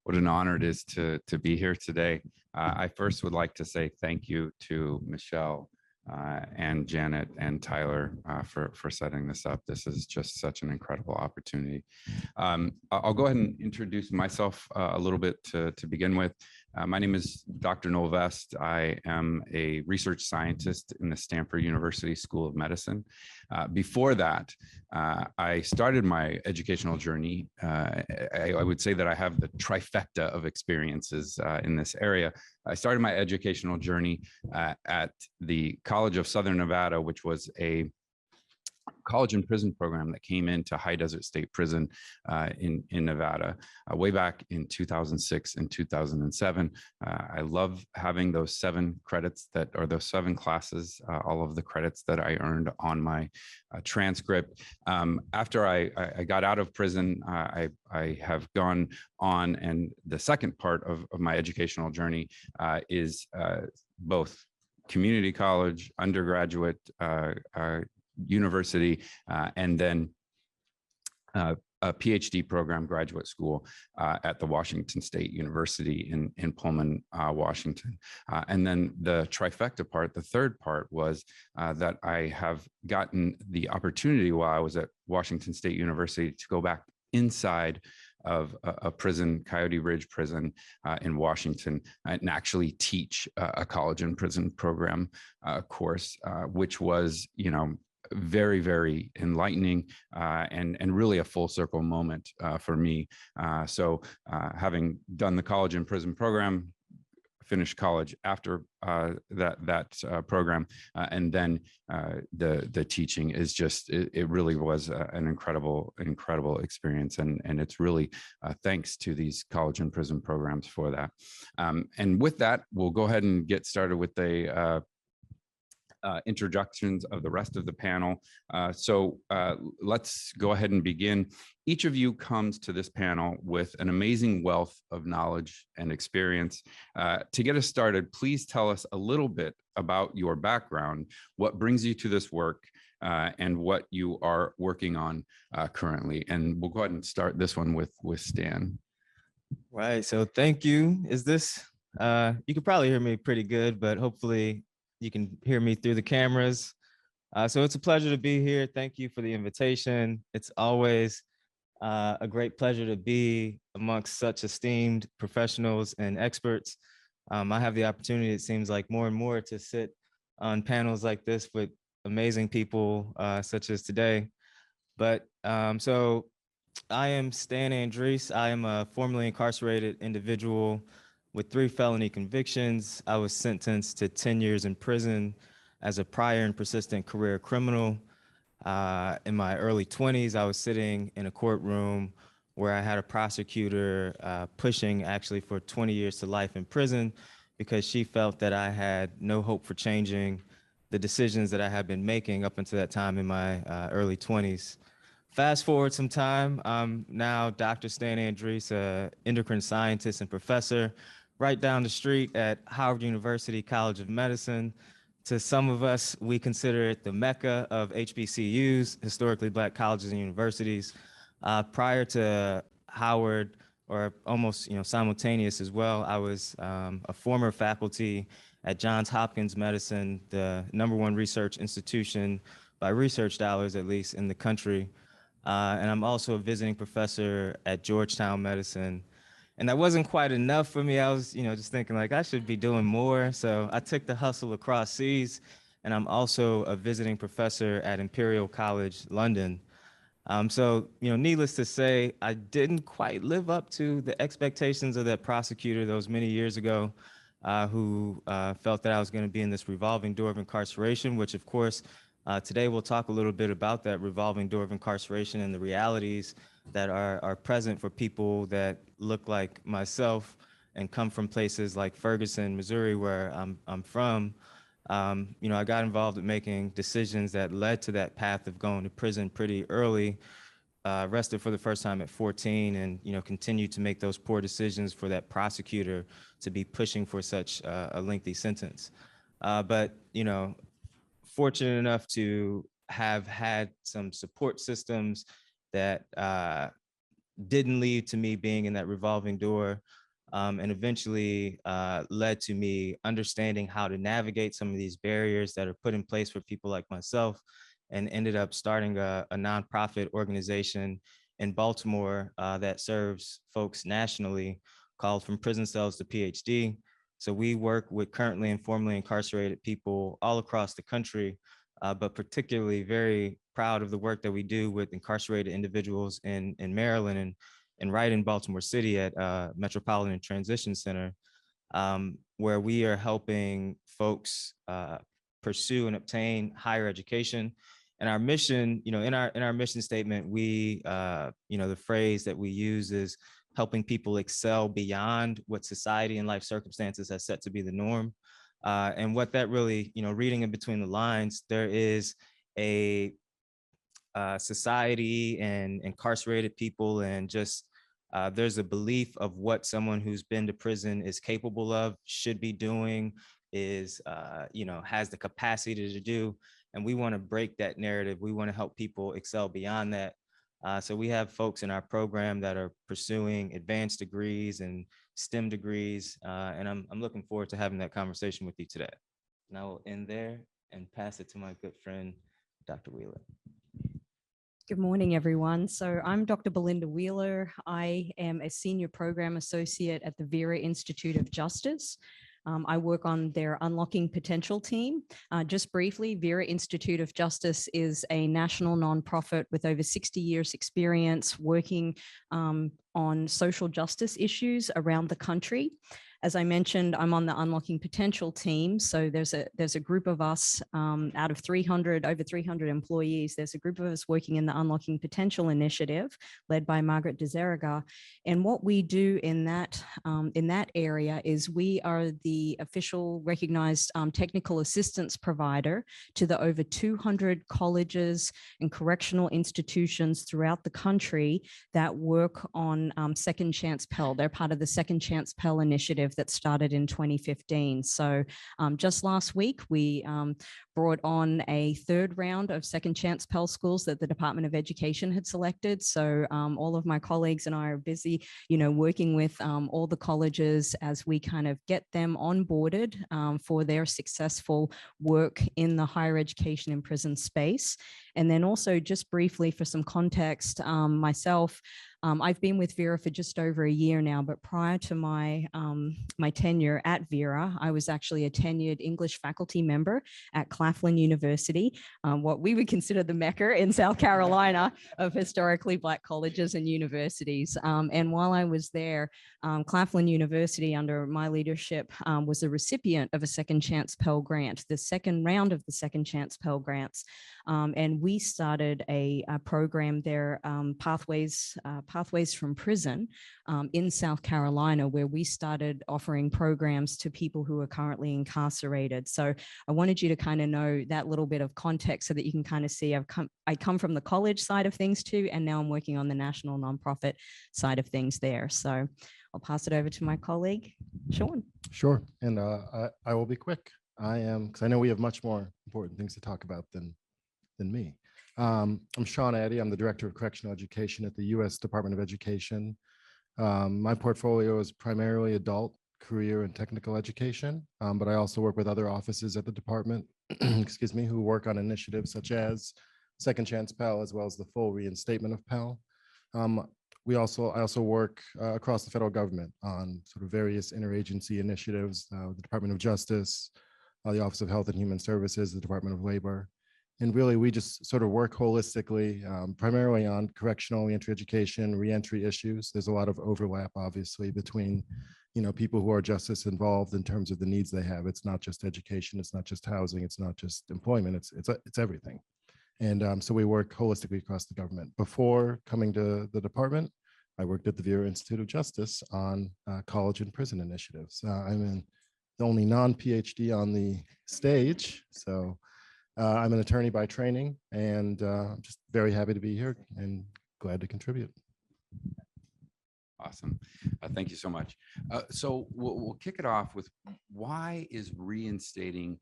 What an honor it is to be here today. I first would like to say thank you to Michelle and Janet and Tyler for setting this up. This is just such an incredible opportunity. I'll go ahead and introduce myself a little bit to begin with. My name is Dr. Noel. I am a research scientist in the Stanford University School of Medicine. Before that, I started my educational journey. I would say that I have the trifecta of experiences in this area. I started my educational journey at the College of Southern Nevada, which was a college and prison program that came into High Desert State Prison in Nevada way back in 2006 and 2007. I love having those 7 credits those 7 classes, all of the credits that I earned on my transcript. After I got out of prison, I have gone on, and the second part of my educational journey is both community college, undergraduate, university, and then a Ph.D. program, graduate school at the Washington State University in Pullman, Washington. And then the trifecta part, the third part, was that I have gotten the opportunity while I was at Washington State University to go back inside of a prison, Coyote Ridge Prison in Washington, and actually teach a college and prison program course, which was, very, very enlightening and really a full circle moment for me. So having done the college and prison program, finished college after that program, and then the teaching is just, it really was an incredible experience. And it's really thanks to these college and prison programs for that. And with that, we'll go ahead and get started with the introductions of the rest of the panel. So let's go ahead and begin. Each of you comes to this panel with an amazing wealth of knowledge and experience. To get us started, please tell us a little bit about your background, what brings you to this work, and what you are working on currently. And we'll go ahead and start this one with Stan. Right, so thank you. Is this, you can probably hear me pretty good, but hopefully you can hear me through the cameras. So it's a pleasure to be here. Thank you for the invitation. It's always a great pleasure to be amongst such esteemed professionals and experts. I have the opportunity, it seems like more and more, to sit on panels like this with amazing people such as today. But so I am Stan Andrisse. I am a formerly incarcerated individual with 3 felony convictions. I was sentenced to 10 years in prison as a prior and persistent career criminal. In my early 20s, I was sitting in a courtroom where I had a prosecutor pushing actually for 20 years to life in prison because she felt that I had no hope for changing the decisions that I had been making up until that time in my early 20s. Fast forward some time, I'm now Dr. Stan Andrisse, an endocrine scientist and professor right down the street at Howard University College of Medicine. To some of us, we consider it the mecca of HBCUs, historically Black colleges and universities. Prior to Howard, or almost simultaneous as well, I was a former faculty at Johns Hopkins Medicine, the #1 research institution by research dollars, at least in the country. And I'm also a visiting professor at Georgetown Medicine. And that wasn't quite enough for me. I was, just thinking like I should be doing more. So I took the hustle across seas, and I'm also a visiting professor at Imperial College London. So, needless to say, I didn't quite live up to the expectations of that prosecutor those many years ago, who felt that I was going to be in this revolving door of incarceration, which of course, today we'll talk a little bit about that revolving door of incarceration and the realities that are present for people that look like myself and come from places like Ferguson, Missouri, where I'm from. I got involved in making decisions that led to that path of going to prison pretty early, arrested for the first time at 14, and continued to make those poor decisions for that prosecutor to be pushing for such a lengthy sentence. But fortunate enough to have had some support systems that didn't lead to me being in that revolving door, and eventually led to me understanding how to navigate some of these barriers that are put in place for people like myself, and ended up starting a nonprofit organization in Baltimore that serves folks nationally, called From Prison Cells to Ph.D. So we work with currently and formerly incarcerated people all across the country, but particularly very proud of the work that we do with incarcerated individuals in Maryland and right in Baltimore City at Metropolitan Transition Center, where we are helping folks pursue and obtain higher education. And our mission, in our mission statement, we, the phrase that we use is helping people excel beyond what society and life circumstances has set to be the norm. And what that really, reading in between the lines, there is a society and incarcerated people, and just there's a belief of what someone who's been to prison is capable of, should be doing, is has the capacity to do. And we want to break that narrative. We want to help people excel beyond that. So we have folks in our program that are pursuing advanced degrees and STEM degrees, and I'm looking forward to having that conversation with you today. And I will end there and pass it to my good friend, Dr. Wheeler. Good morning, everyone. So I'm Dr. Belinda Wheeler. I am a senior program associate at the Vera Institute of Justice. I work on their Unlocking Potential team. Just briefly, Vera Institute of Justice is a national nonprofit with over 60 years experience working on social justice issues around the country. As I mentioned, I'm on the Unlocking Potential team. So there's a group of us out of over 300 employees. There's a group of us working in the Unlocking Potential initiative led by Margaret DeZerega. And what we do in that area is we are the official recognized technical assistance provider to the over 200 colleges and correctional institutions throughout the country that work on Second Chance Pell. They're part of the Second Chance Pell initiative that started in 2015. So just last week, we brought on a third round of Second Chance Pell schools that the Department of Education had selected. So all of my colleagues and I are busy, working with all the colleges as we kind of get them onboarded for their successful work in the higher education and prison space. And then also just briefly for some context, myself, I've been with Vera for just over a year now, but prior to my tenure at Vera, I was actually a tenured English faculty member at Claflin University, what we would consider the Mecca in South Carolina of historically Black colleges and universities. And while I was there, Claflin University, under my leadership, was a recipient of a Second Chance Pell Grant, the second round of the Second Chance Pell Grants. And we started a program there, Pathways from Prison, in South Carolina, where we started offering programs to people who are currently incarcerated. So I wanted you to kind of know that little bit of context so that you can kind of see I come from the college side of things too, and now I'm working on the national nonprofit side of things there. So I'll pass it over to my colleague, Sean. Sure, and I will be quick. Because I know we have much more important things to talk about than me. I'm Sean Addie. I'm the Director of Correctional Education at the U.S. Department of Education. My portfolio is primarily adult, career, and technical education, but I also work with other offices at the department, excuse me, who work on initiatives such as Second Chance Pell, as well as the full reinstatement of Pell. I also work across the federal government on sort of various interagency initiatives, the Department of Justice, the Office of Health and Human Services, the Department of Labor. And really, we just sort of work holistically, primarily on correctional reentry education, reentry issues. There's a lot of overlap, obviously, between people who are justice involved in terms of the needs they have. It's not just education, it's not just housing, it's not just employment, it's everything. And so we work holistically across the government. Before coming to the department, I worked at the Vera Institute of Justice on college and prison initiatives. I'm the only non-PhD on the stage, so I'm an attorney by training, and I'm just very happy to be here and glad to contribute. Awesome. Thank you so much. So we'll kick it off with, why is reinstating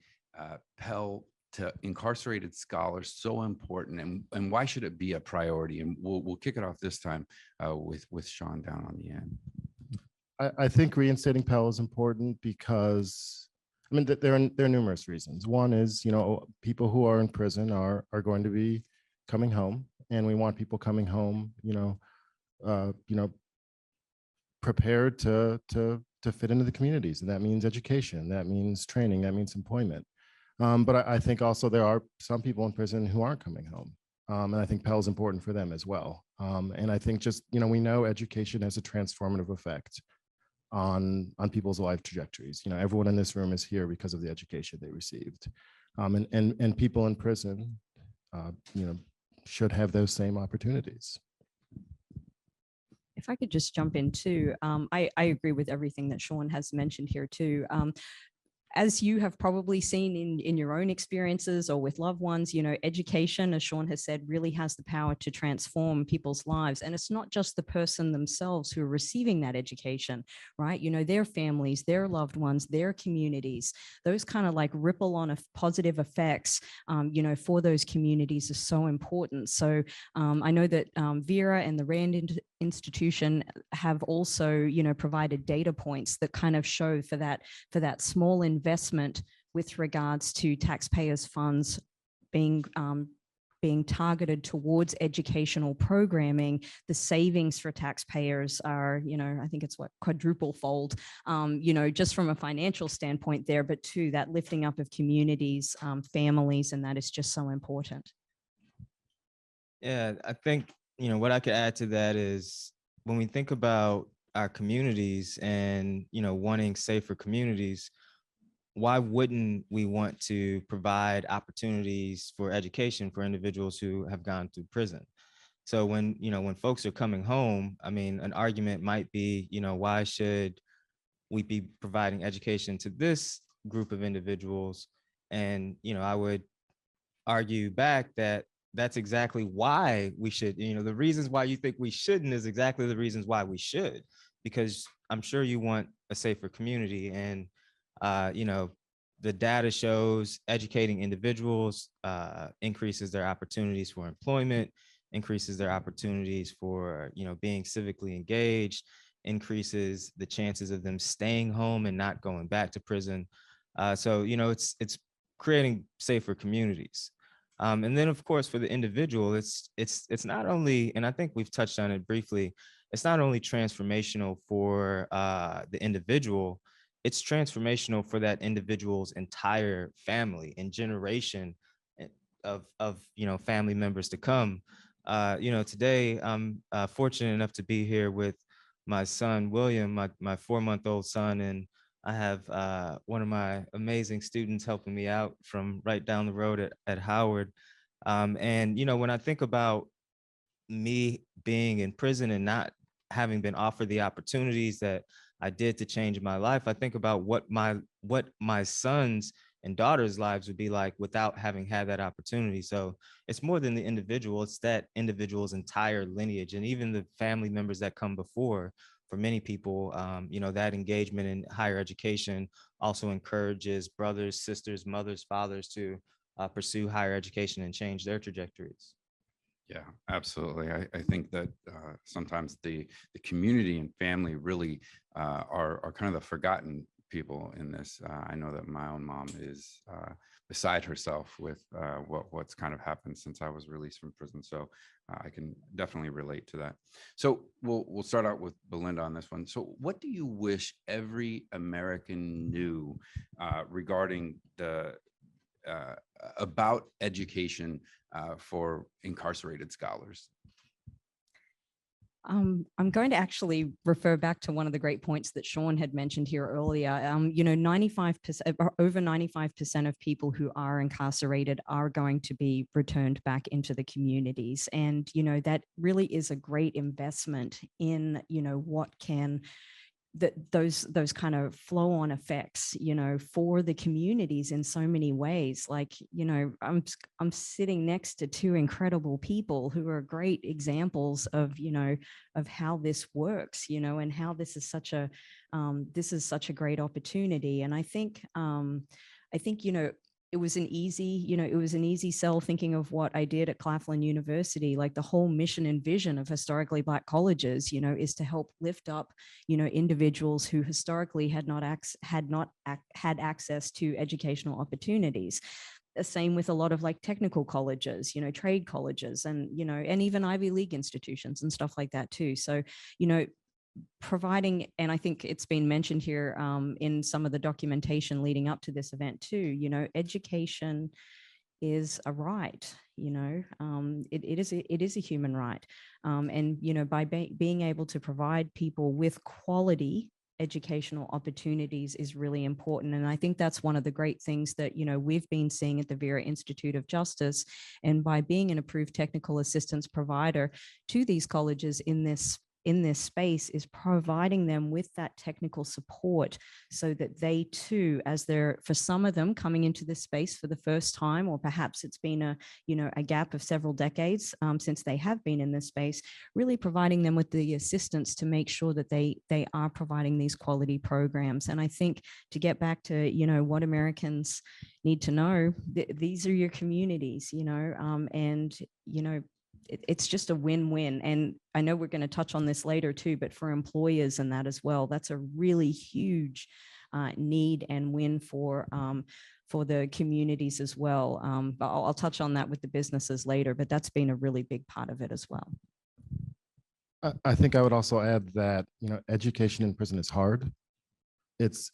Pell to incarcerated scholars so important, and why should it be a priority? And we'll kick it off this time with Sean down on the end. I think reinstating Pell is important because, I mean, there are numerous reasons. One is, people who are in prison are going to be coming home, and we want people coming home, prepared to fit into the communities, and that means education, that means training, that means employment. But I think also there are some people in prison who aren't coming home, and I think Pell is important for them as well. And I think just we know education has a transformative effect on people's life trajectories. Everyone in this room is here because of the education they received, and people in prison, should have those same opportunities. If I could just jump in too, I agree with everything that Sean has mentioned here too. As you have probably seen in your own experiences or with loved ones, education, as Sean has said, really has the power to transform people's lives. And it's not just the person themselves who are receiving that education, right? Their families, their loved ones, their communities, those kind of like ripple on positive effects, for those communities is so important. So I know that Vera and the Rand Institution have also, provided data points that kind of show for that small investment with regards to taxpayers' funds being targeted towards educational programming, the savings for taxpayers are, I think it's quadruple fold, just from a financial standpoint there, but too, that lifting up of communities, families, and that is just so important. Yeah, I think, what I could add to that is when we think about our communities and, wanting safer communities, why wouldn't we want to provide opportunities for education for individuals who have gone through prison? So when folks are coming home, I mean, an argument might be, why should we be providing education to this group of individuals? And, I would argue back that that's exactly why we should, the reasons why you think we shouldn't is exactly the reasons why we should, because I'm sure you want a safer community. And, the data shows educating individuals increases their opportunities for employment, increases their opportunities for, being civically engaged, increases the chances of them staying home and not going back to prison. So, it's creating safer communities. And then, of course, for the individual, it's not only, and I think we've touched on it briefly, it's not only transformational for the individual, it's transformational for that individual's entire family and generation of family members to come. Today I'm fortunate enough to be here with my son William, my 4-month-old son, and I have one of my amazing students helping me out from right down the road at Howard. And when I think about me being in prison and not having been offered the opportunities that I did to change my life, I think about what my sons and daughters' lives would be like without having had that opportunity. So it's more than the individual, it's that individual's entire lineage, and even the family members that come before. For many people, that engagement in higher education also encourages brothers, sisters, mothers, fathers to pursue higher education and change their trajectories. Yeah, absolutely. I think that sometimes the community and family really are kind of the forgotten people in this. I know that my own mom is beside herself with what's kind of happened since I was released from prison. So I can definitely relate to that. So we'll start out with Belinda on this one. So what do you wish every American knew regarding about education for incarcerated scholars? I'm going to actually refer back to one of the great points that Sean had mentioned here earlier. 95%, over 95% of people who are incarcerated are going to be returned back into the communities. And, that really is a great investment in, what can those kind of flow-on effects, for the communities in so many ways. Like, I'm sitting next to two incredible people who are great examples of, of how this works, and how this is such a great opportunity. And I think, it was an easy, it was an easy sell thinking of what I did at Claflin University. Like the whole mission and vision of historically Black colleges, is to help lift up, individuals who historically had not had access to educational opportunities. The same with a lot of like technical colleges, trade colleges, and, and even Ivy League institutions and stuff like that too. So, providing, and I think it's been mentioned here in some of the documentation leading up to this event too, education is a right, it is a human right. And, by being able to provide people with quality educational opportunities is really important. And I think that's one of the great things that, we've been seeing at the Vera Institute of Justice. And by being an approved technical assistance provider to these colleges in this space, is providing them with that technical support so that they too, as they're, for some of them coming into this space for the first time, or perhaps it's been a gap of several decades since they have been in this space, really providing them with the assistance to make sure that they are providing these quality programs. And I think, to get back to, what Americans need to know, these are your communities, and, it's just a win-win. And I know we're going to touch on this later too, but for employers and that as well, that's a really huge need and win for the communities as well. But I'll touch on that with the businesses later, but that's been a really big part of it as well. I think I would also add that, education in prison is hard. It's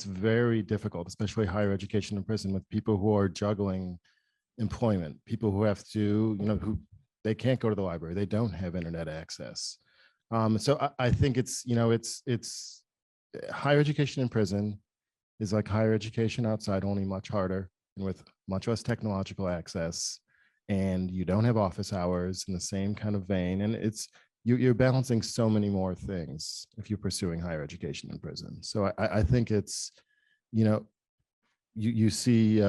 very difficult, especially higher education in prison, with people who are juggling employment, people who have to, who they can't go to the library, they don't have internet access. So I think it's higher education in prison is like higher education outside, only much harder and with much less technological access. And you don't have office hours in the same kind of vein. And you're balancing so many more things if you're pursuing higher education in prison. So I think it's, you see,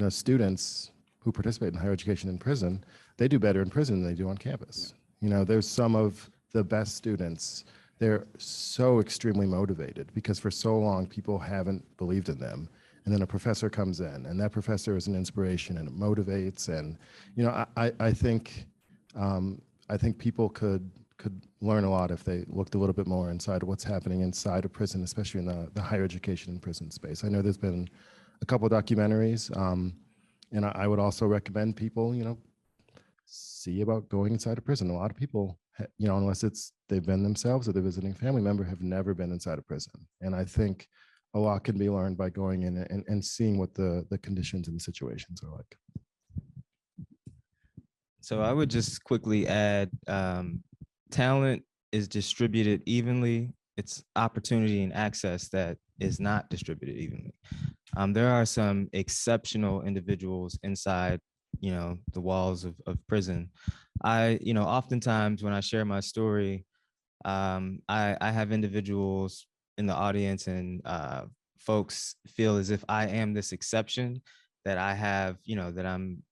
students who participate in higher education in prison, they do better in prison than they do on campus. There's some of the best students. They're so extremely motivated because for so long people haven't believed in them. And then a professor comes in, and that professor is an inspiration, and it motivates. And I think people could learn a lot if they looked a little bit more inside of what's happening inside of prison, especially in the higher education in prison space. I know there's been a couple of documentaries, and I would also recommend people, see about going inside a prison. A lot of people, unless they've been themselves or they're visiting a family member, have never been inside a prison. And I think a lot can be learned by going in and seeing what the conditions and the situations are like. So I would just quickly add, talent is distributed evenly. It's opportunity and access that is not distributed evenly. There are some exceptional individuals inside, the walls of prison. Oftentimes when I share my story, I have individuals in the audience, and folks feel as if I am this exception, that I have, that I'm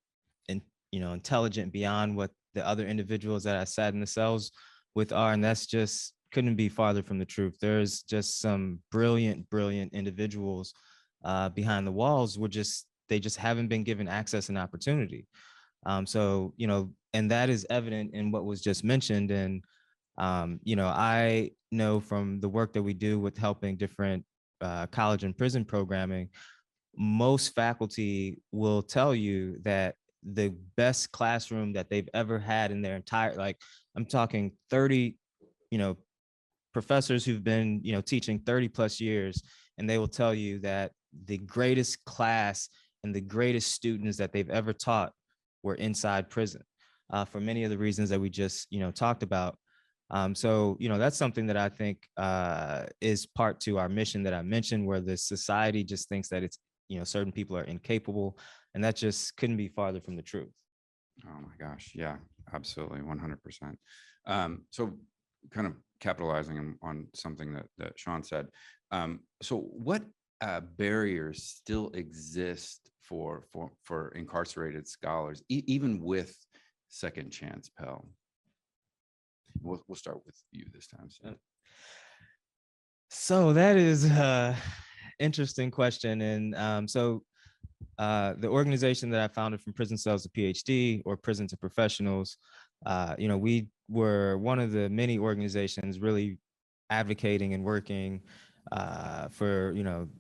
intelligent beyond what the other individuals that I sat in the cells with are. And that's just couldn't be farther from the truth. There's just some brilliant individuals behind the walls. They just haven't been given access and opportunity. So, and that is evident in what was just mentioned. And, I know from the work that we do with helping different college and prison programming, most faculty will tell you that the best classroom that they've ever had in their entire, like I'm talking 30, professors who've been, teaching 30 plus years, and they will tell you that the greatest class and the greatest students that they've ever taught were inside prison for many of the reasons that we just, talked about. So, that's something that I think is part to our mission that I mentioned, where the society just thinks that it's, certain people are incapable, and that just couldn't be farther from the truth. Oh my gosh. Yeah, absolutely. 100%. So kind of capitalizing on something that Sean said. So what barriers still exist for incarcerated scholars, even with second chance Pell? We'll start with you this time. So that is interesting question. And so the organization that I founded, From Prison Cells to Ph.D. or Prison to Professionals, we were one of the many organizations really advocating and working for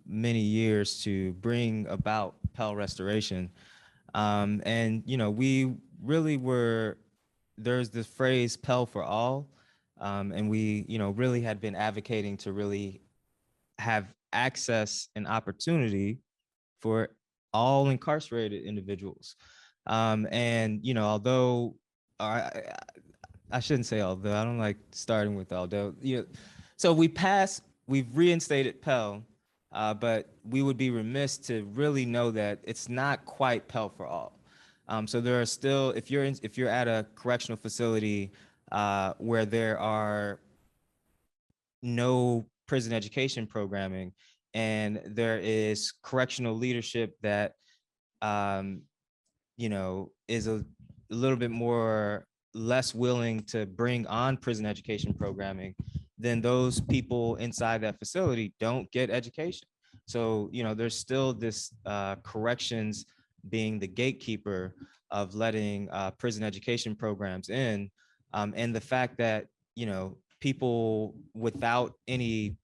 many years to bring about Pell restoration. And we really were, there's this phrase Pell for all, and we really had been advocating to really have access and opportunity for all incarcerated individuals. And although I shouldn't say although, I don't like starting with although, so we've reinstated Pell, but we would be remiss to really know that it's not quite Pell for all. So there are still, if you're at a correctional facility where there are no prison education programming, and there is correctional leadership that is a little bit more less willing to bring on prison education programming, then those people inside that facility don't get education. So there's still this corrections being the gatekeeper of letting prison education programs in, and the fact that people without any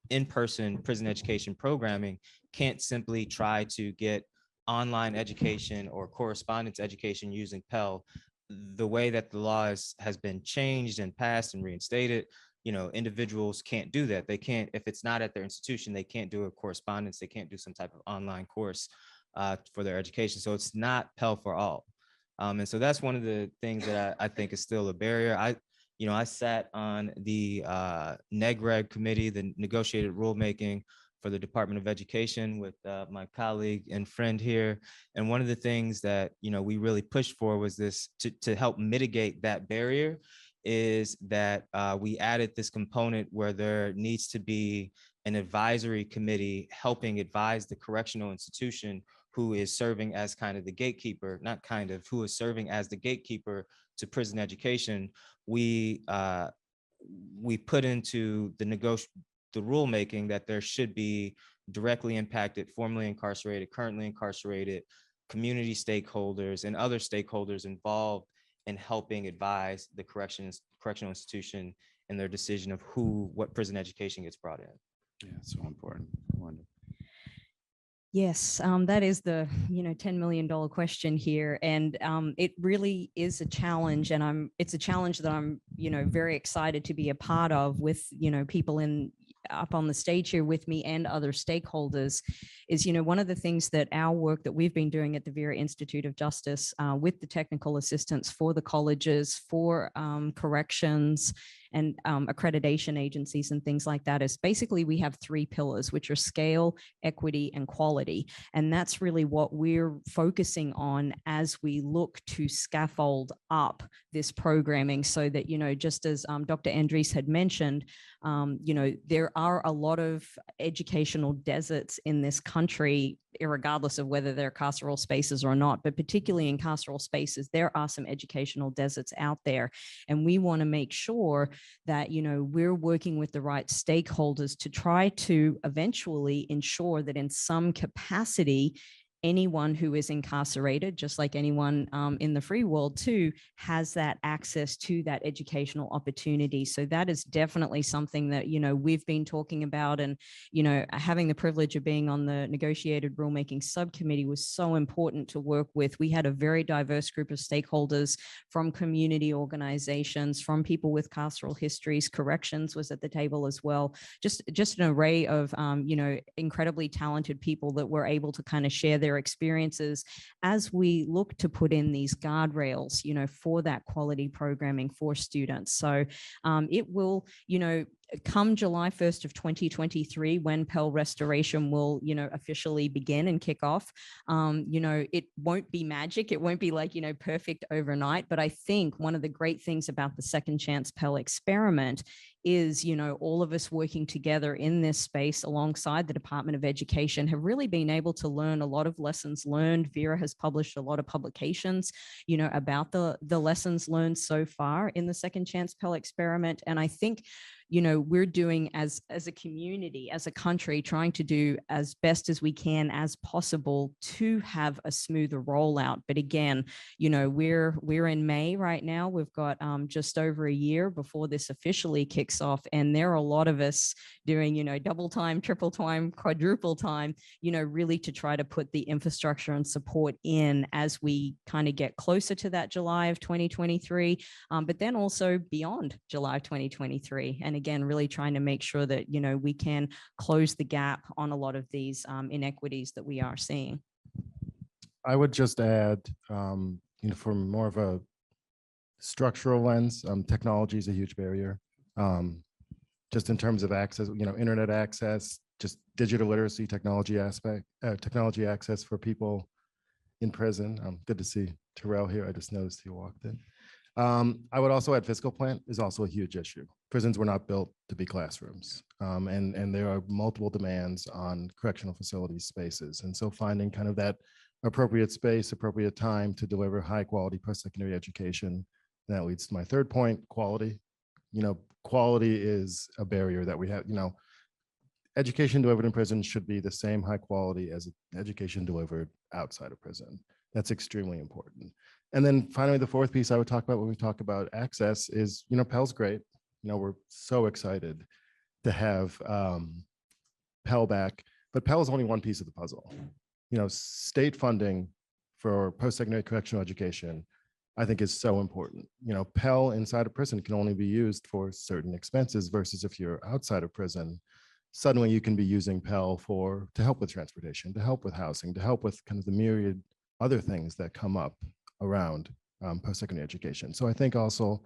in-person prison education programming can't simply try to get online education or correspondence education using Pell. The way that the law has been changed and passed and reinstated, individuals can't do that. They can't, if it's not at their institution, they can't do a correspondence, they can't do some type of online course for their education. So it's not Pell for all. And so that's one of the things that I think is still a barrier. I sat on the NEGREG committee, the negotiated rulemaking for the Department of Education, with my colleague and friend here. And one of the things that we really pushed for was this, to help mitigate that barrier, is that we added this component where there needs to be an advisory committee helping advise the correctional institution who is serving as kind of the gatekeeper, not kind of, who is serving as the gatekeeper to prison education. We put into the rulemaking that there should be directly impacted, formerly incarcerated, currently incarcerated, community stakeholders and other stakeholders involved in helping advise the correctional institution in their decision of what prison education gets brought in. Yeah, so important. Wonderful. Yes, that is the $10 million question here, and it really is a challenge, and it's a challenge that I'm very excited to be a part of with people up on the stage here with me and other stakeholders. Is one of the things that our work that we've been doing at the Vera Institute of Justice with the technical assistance for the colleges, for corrections and accreditation agencies and things like that, is basically we have 3 pillars, which are scale, equity, and quality. And that's really what we're focusing on as we look to scaffold up this programming, so that, just as Dr. Andrisse had mentioned, there are a lot of educational deserts in this country, regardless of whether they're carceral spaces or not, but particularly in carceral spaces, there are some educational deserts out there. And we want to make sure that, we're working with the right stakeholders to try to eventually ensure that in some capacity, anyone who is incarcerated, just like anyone in the free world too, has that access to that educational opportunity. So that is definitely something that, we've been talking about, and, having the privilege of being on the negotiated rulemaking subcommittee was so important to work with. We had a very diverse group of stakeholders, from community organizations, from people with carceral histories, corrections was at the table as well. Just an array of, incredibly talented people that were able to kind of share their experiences as we look to put in these guardrails, for that quality programming for students. So it will, come July 1st of 2023, when Pell restoration will, officially begin and kick off, it won't be magic. It won't be like, perfect overnight. But I think one of the great things about the Second Chance Pell experiment is, all of us working together in this space alongside the Department of Education have really been able to learn a lot of lessons learned. Vera has published a lot of publications, about the lessons learned so far in the Second Chance Pell experiment. And I think, we're doing as a community, as a country, trying to do as best as we can as possible to have a smoother rollout. But again, we're in May right now. We've got just over a year before this officially kicks off, and there are a lot of us doing double time, triple time, quadruple time, really to try to put the infrastructure and support in as we kind of get closer to that July of 2023, but then also beyond July of 2023. And again, really trying to make sure that we can close the gap on a lot of these inequities that we are seeing. I would just add, from more of a structural lens, technology is a huge barrier. Just in terms of access, internet access, just digital literacy, technology access for people in prison. Good to see Terrell here. I just noticed he walked in. I would also add fiscal plant is also a huge issue. Prisons were not built to be classrooms, and there are multiple demands on correctional facilities spaces. And so finding kind of that appropriate space, appropriate time to deliver high quality post-secondary education. And that leads to my third point, quality. Quality is a barrier that we have. Education delivered in prison should be the same high quality as education delivered outside of prison. That's extremely important. And then finally, the fourth piece I would talk about when we talk about access is, Pell's great. We're so excited to have Pell back, but Pell is only one piece of the puzzle. State funding for post-secondary correctional education, I think, is so important. Pell inside of prison can only be used for certain expenses versus if you're outside of prison, suddenly you can be using Pell to help with transportation, to help with housing, to help with kind of the myriad other things that come up around post-secondary education. So I think also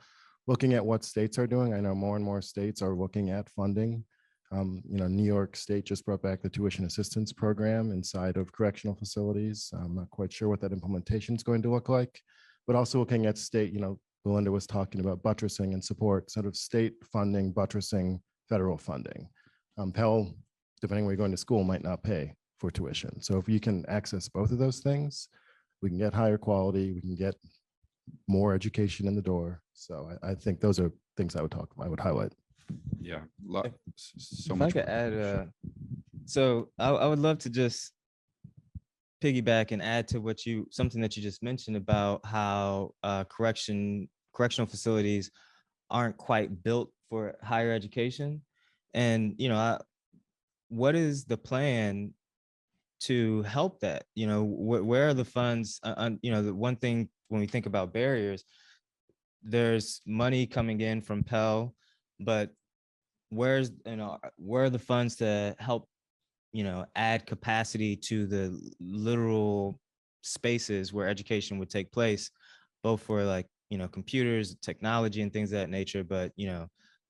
looking at what states are doing, I know more and more states are looking at funding. New York State just brought back the tuition assistance program inside of correctional facilities. I'm not quite sure what that implementation is going to look like, but also looking at state, Belinda was talking about buttressing and support, sort of state funding, buttressing federal funding. Pell, depending where you're going to school, might not pay for tuition. So if you can access both of those things, we can get higher quality, we can get more education in the door. So I think those are things I would highlight. Yeah, so If much. I could add, so I would love to just piggyback and add to something that you just mentioned about how correctional facilities aren't quite built for higher education. And, what is the plan to help that? Where are the funds? The one thing when we think about barriers, there's money coming in from Pell, but where are the funds to help, add capacity to the literal spaces where education would take place, both for computers, technology, and things of that nature. But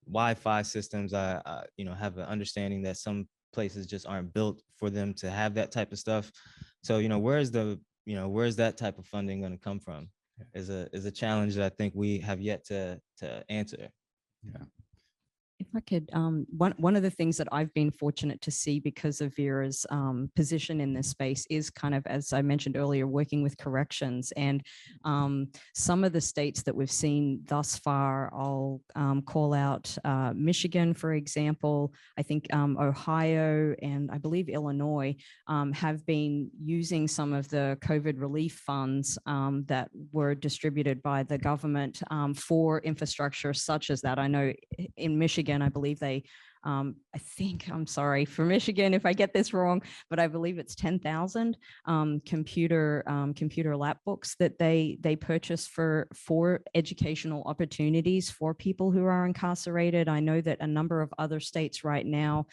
Wi-Fi systems, I have an understanding that some places just aren't built for them to have that type of stuff. So where's that type of funding going to come from? Is a challenge that I think we have yet to answer. Yeah. If I could, one of the things that I've been fortunate to see because of Vera's position in this space is kind of, as I mentioned earlier, working with corrections. And some of the states that we've seen thus far, I'll call out Michigan, for example. I think Ohio and I believe Illinois have been using some of the COVID relief funds that were distributed by the government for infrastructure such as that. I know in Michigan, I believe they, I'm sorry for Michigan if I get this wrong, but I believe it's 10,000 computer lap books that they purchase for educational opportunities for people who are incarcerated. I know that a number of other states right now,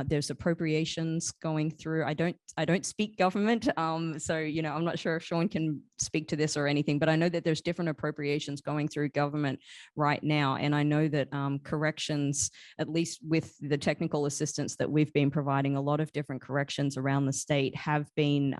there's appropriations going through. I don't speak government, so I'm not sure if Sean can speak to this or anything, but I know that there's different appropriations going through government right now, and I know that corrections, at least with the technical assistance that we've been providing, a lot of different corrections around the state have been,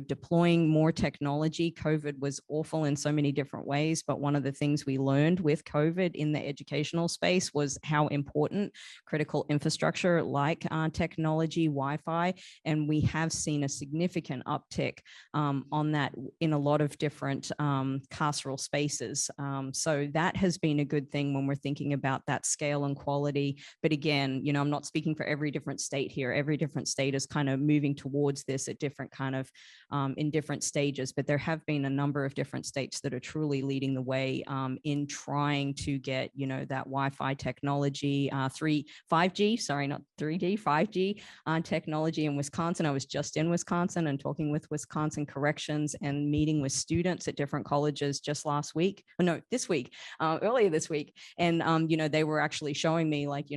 deploying more technology. COVID was awful in so many different ways, but one of the things we learned with COVID in the educational space was how important critical infrastructure like technology, Wi-Fi, and we have seen a significant uptick on that in a lot of different carceral spaces. So that has been a good thing when we're thinking about that scale and quality. But again, I'm not speaking for every different state here. Every different state is kind of moving towards this at different kind of in different stages. But there have been a number of different states that are truly leading the way in trying to get, that Wi-Fi technology, 5G, sorry, not 3G, 5G technology in Wisconsin. I was just in Wisconsin and talking with Wisconsin Corrections and meeting with students at different colleges just last week. This week, earlier this week. And, they were actually showing me like,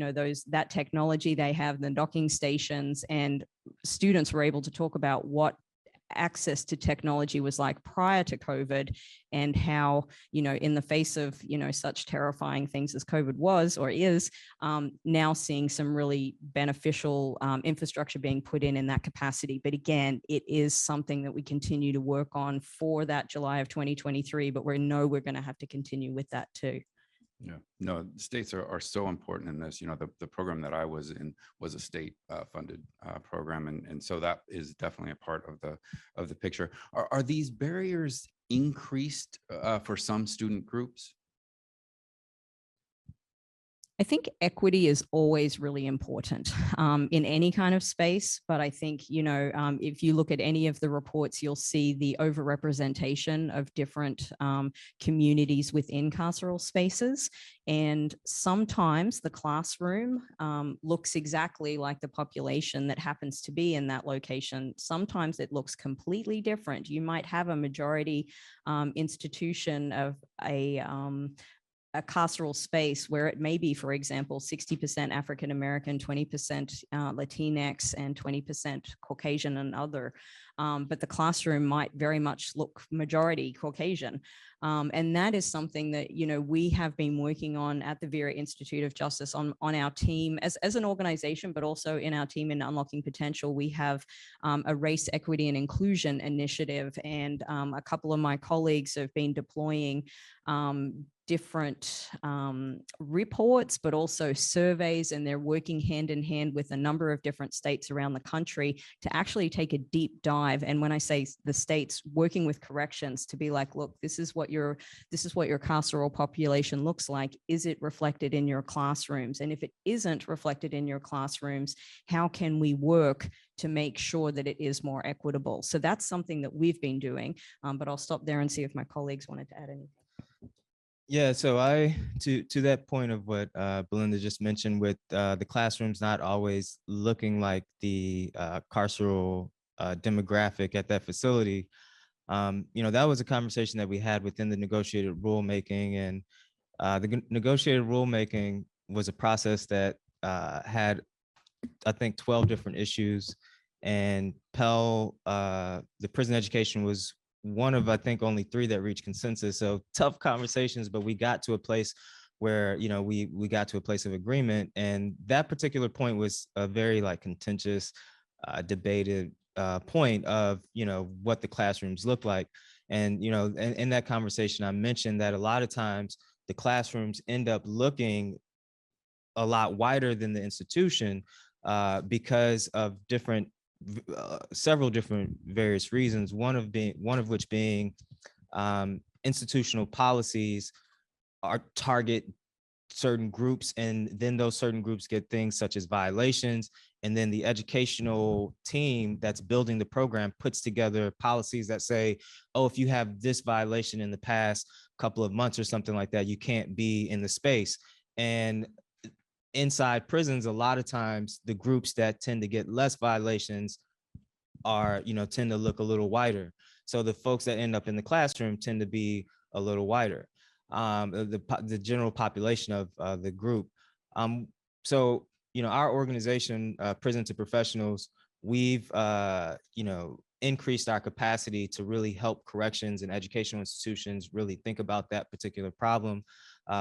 that technology they have, the docking stations, and students were able to talk about what access to technology was like prior to COVID, and how, in the face of, such terrifying things as COVID was or is, now seeing some really beneficial infrastructure being put in that capacity. But again, it is something that we continue to work on for that July of 2023, but we know we're going to have to continue with that too. Yeah, no, states are so important in this. The program that I was in was a state funded program. And so that is definitely a part of the picture. Are these barriers increased for some student groups? I think equity is always really important in any kind of space. But I think, if you look at any of the reports, you'll see the overrepresentation of different communities within carceral spaces. And sometimes the classroom looks exactly like the population that happens to be in that location. Sometimes it looks completely different. You might have a majority institution of a carceral space where it may be, for example, 60% African-American, 20% Latinx, and 20% Caucasian and other. But the classroom might very much look majority Caucasian. And that is something that, we have been working on at the Vera Institute of Justice on our team as an organization, but also in our team in Unlocking Potential. We have a race, equity, and inclusion initiative. And a couple of my colleagues have been deploying different reports, but also surveys, and they're working hand in hand with a number of different states around the country to actually take a deep dive. And when I say the states, working with corrections to be like, look, this is what your carceral population looks like. Is it reflected in your classrooms? And if it isn't reflected in your classrooms, how can we work to make sure that it is more equitable? So that's something that we've been doing, but I'll stop there and see if my colleagues wanted to add anything. Yeah, so to that point of what Belinda just mentioned, with the classrooms not always looking like the carceral demographic at that facility, that was a conversation that we had within the negotiated rulemaking. And the negotiated rulemaking was a process that had, I think, 12 different issues. And Pell, the prison education, was one of, I think, only 3 that reached consensus. So tough conversations, but we got to a place where, we got to a place of agreement. And that particular point was a very contentious, debated point of, what the classrooms look like. And, in that conversation, I mentioned that a lot of times the classrooms end up looking a lot wider than the institution because of several different various reasons. One of which being institutional policies target certain groups, and then those certain groups get things such as violations. And then the educational team that's building the program puts together policies that say, oh, if you have this violation in the past couple of months or something like that, you can't be in the space. And inside prisons, a lot of times the groups that tend to get less violations are, tend to look a little whiter. So the folks that end up in the classroom tend to be a little whiter, the general population of the group. So, our organization, Prison to Professionals, we've, increased our capacity to really help corrections and educational institutions really think about that particular problem.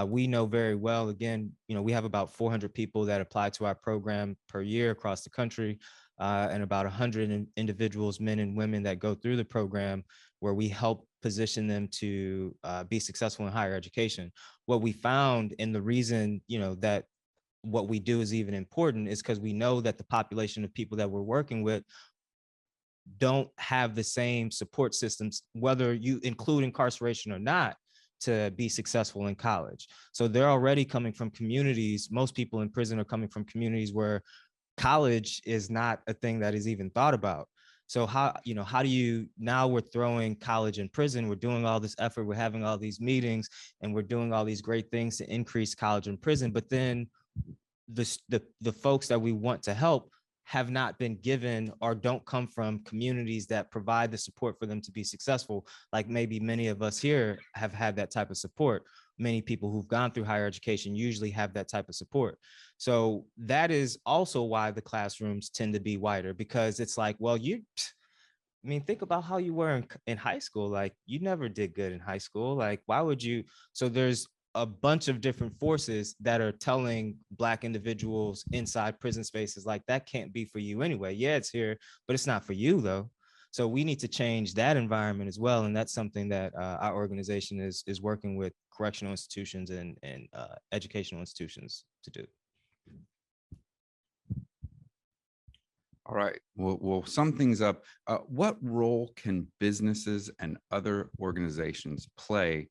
We know very well, again, we have about 400 people that apply to our program per year across the country, and about 100 individuals, men and women, that go through the program where we help position them to be successful in higher education. What we found, and the reason, that what we do is even important, is because we know that the population of people that we're working with don't have the same support systems, whether you include incarceration or not, to be successful in college. So they're already coming from communities. Most people in prison are coming from communities where college is not a thing that is even thought about. So how do you, now we're throwing college in prison, we're doing all this effort, we're having all these meetings, and we're doing all these great things to increase college in prison, but then the folks that we want to help have not been given or don't come from communities that provide the support for them to be successful. Like maybe many of us here have had that type of support. Many people who've gone through higher education usually have that type of support. So that is also why the classrooms tend to be wider, because it's like, well, think about how you were in high school. Like, you never did good in high school. Like, why would you? So there's a bunch of different forces that are telling Black individuals inside prison spaces, like, that can't be for you anyway. Yeah, it's here, but it's not for you though. So we need to change that environment as well. And that's something that our organization is working with correctional institutions and educational institutions to do. All right, we'll sum things up. What role can businesses and other organizations play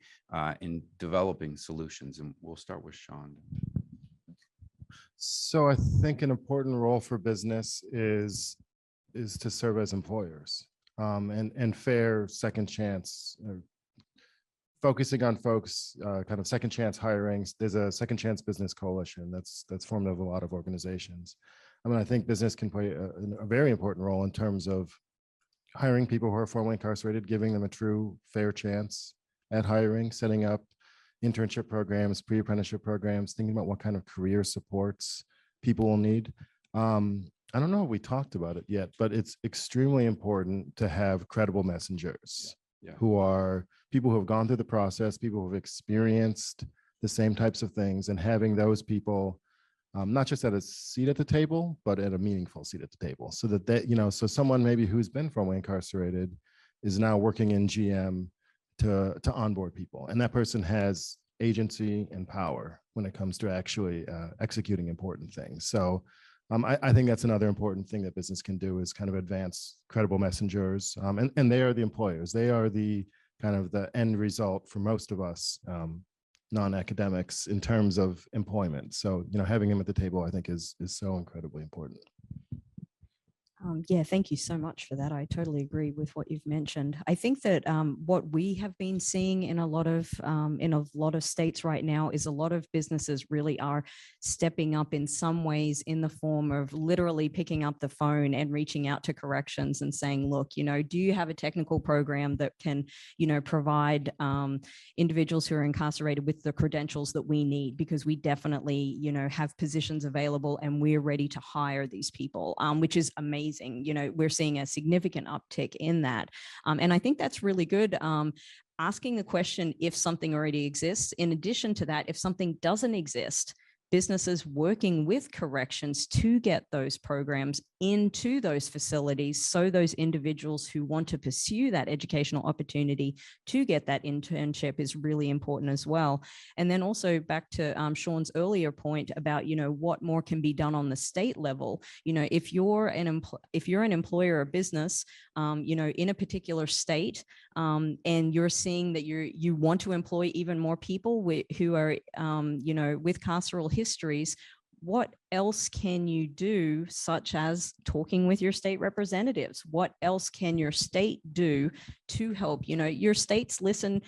in developing solutions? And we'll start with Sean. So I think an important role for business is to serve as employers, and fair second chance, focusing on folks, kind of second chance hirings. There's a second chance business coalition that's formed of a lot of organizations. I think business can play a very important role in terms of hiring people who are formerly incarcerated, giving them a true fair chance at hiring, setting up internship programs, pre-apprenticeship programs, thinking about what kind of career supports people will need. I don't know if we talked about it yet, but it's extremely important to have credible messengers who are people who have gone through the process, people who have experienced the same types of things, and having those people not just at a seat at the table, but at a meaningful seat at the table, so that so someone maybe who's been formerly incarcerated is now working in GM to onboard people, and that person has agency and power when it comes to actually executing important things. So I think that's another important thing that business can do, is kind of advance credible messengers, and they are the employers. They are the kind of the end result for most of us non-academics in terms of employment. So, having them at the table, I think is so incredibly important. Yeah, thank you so much for that. I totally agree with what you've mentioned. I think that what we have been seeing in a lot of states right now is a lot of businesses really are stepping up in some ways, in the form of literally picking up the phone and reaching out to corrections and saying, look, do you have a technical program that can, provide individuals who are incarcerated with the credentials that we need, because we definitely, have positions available and we're ready to hire these people, which is amazing. We're seeing a significant uptick in that. And I think that's really good. Asking the question if something already exists. In addition to that, if something doesn't exist, businesses working with corrections to get those programs into those facilities, so those individuals who want to pursue that educational opportunity to get that internship is really important as well. And then also back to Sean's earlier point about, what more can be done on the state level. If you're an employer or business, in a particular state, and you're seeing that you want to employ even more people who are, with carceral histories, what else can you do, such as talking with your state representatives? What else can your state do to help? Your states listen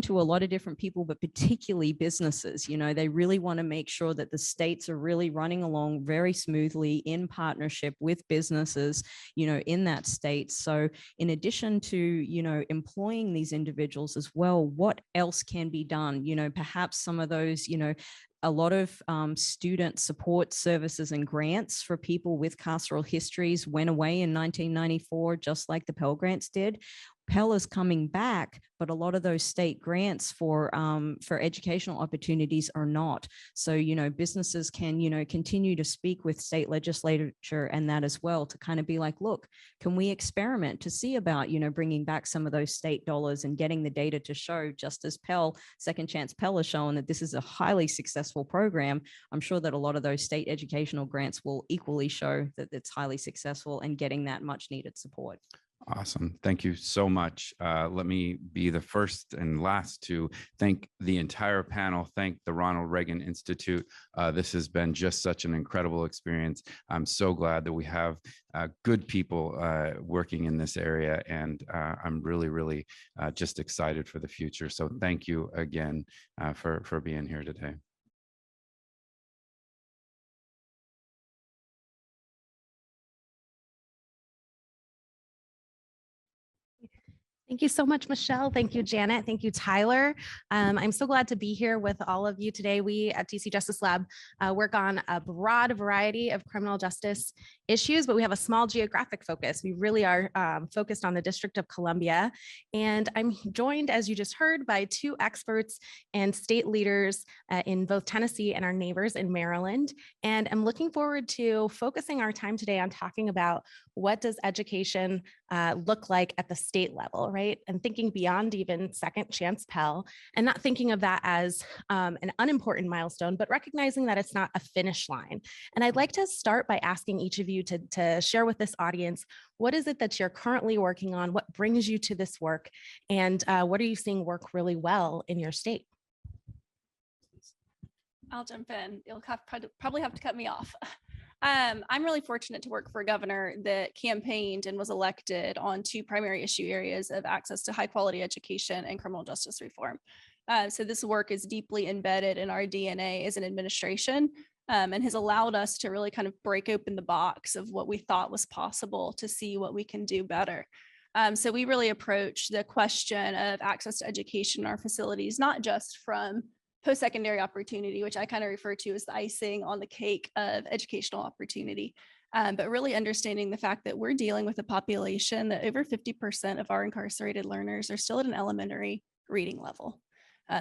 to a lot of different people, but particularly businesses. They really want to make sure that the states are really running along very smoothly in partnership with businesses, in that state. So in addition to, employing these individuals as well, what else can be done? Perhaps some of those, a lot of student support services and grants for people with carceral histories went away in 1994, just like the Pell Grants did. Pell is coming back, but a lot of those state grants for educational opportunities are not. So, you know, businesses can, you know, continue to speak with state legislature and that as well, to kind of be like, look, can we experiment to see about, you know, bringing back some of those state dollars and getting the data to show, just as Pell, Second Chance Pell has shown that this is a highly successful program. I'm sure that a lot of those state educational grants will equally show that it's highly successful and getting that much needed support. Awesome. Thank you so much. Let me be the first and last to thank the entire panel. Thank the Ronald Reagan Institute. This has been just such an incredible experience. I'm so glad that we have good people working in this area, and I'm really, really just excited for the future. So thank you again for being here today. Thank you so much, Michelle. Thank you, Janet. Thank you, Tyler. I'm so glad to be here with all of you today. We at DC Justice Lab work on a broad variety of criminal justice issues, but we have a small geographic focus. We really are focused on the District of Columbia. And I'm joined, as you just heard, by two experts and state leaders in both Tennessee and our neighbors in Maryland. And I'm looking forward to focusing our time today on talking about what does education look like at the state level, right? And thinking beyond even Second Chance Pell, and not thinking of that as an unimportant milestone, but recognizing that it's not a finish line. And I'd like to start by asking each of you to share with this audience, what is it that you're currently working on? What brings you to this work? And what are you seeing work really well in your state? I'll jump in. You'll probably have to cut me off. I'm really fortunate to work for a governor that campaigned and was elected on two primary issue areas of access to high quality education and criminal justice reform. So this work is deeply embedded in our DNA as an administration, and has allowed us to really kind of break open the box of what we thought was possible to see what we can do better. So we really approach the question of access to education in our facilities, not just from post-secondary opportunity, which I kind of refer to as the icing on the cake of educational opportunity, but really understanding the fact that we're dealing with a population that over 50% of our incarcerated learners are still at an elementary reading level.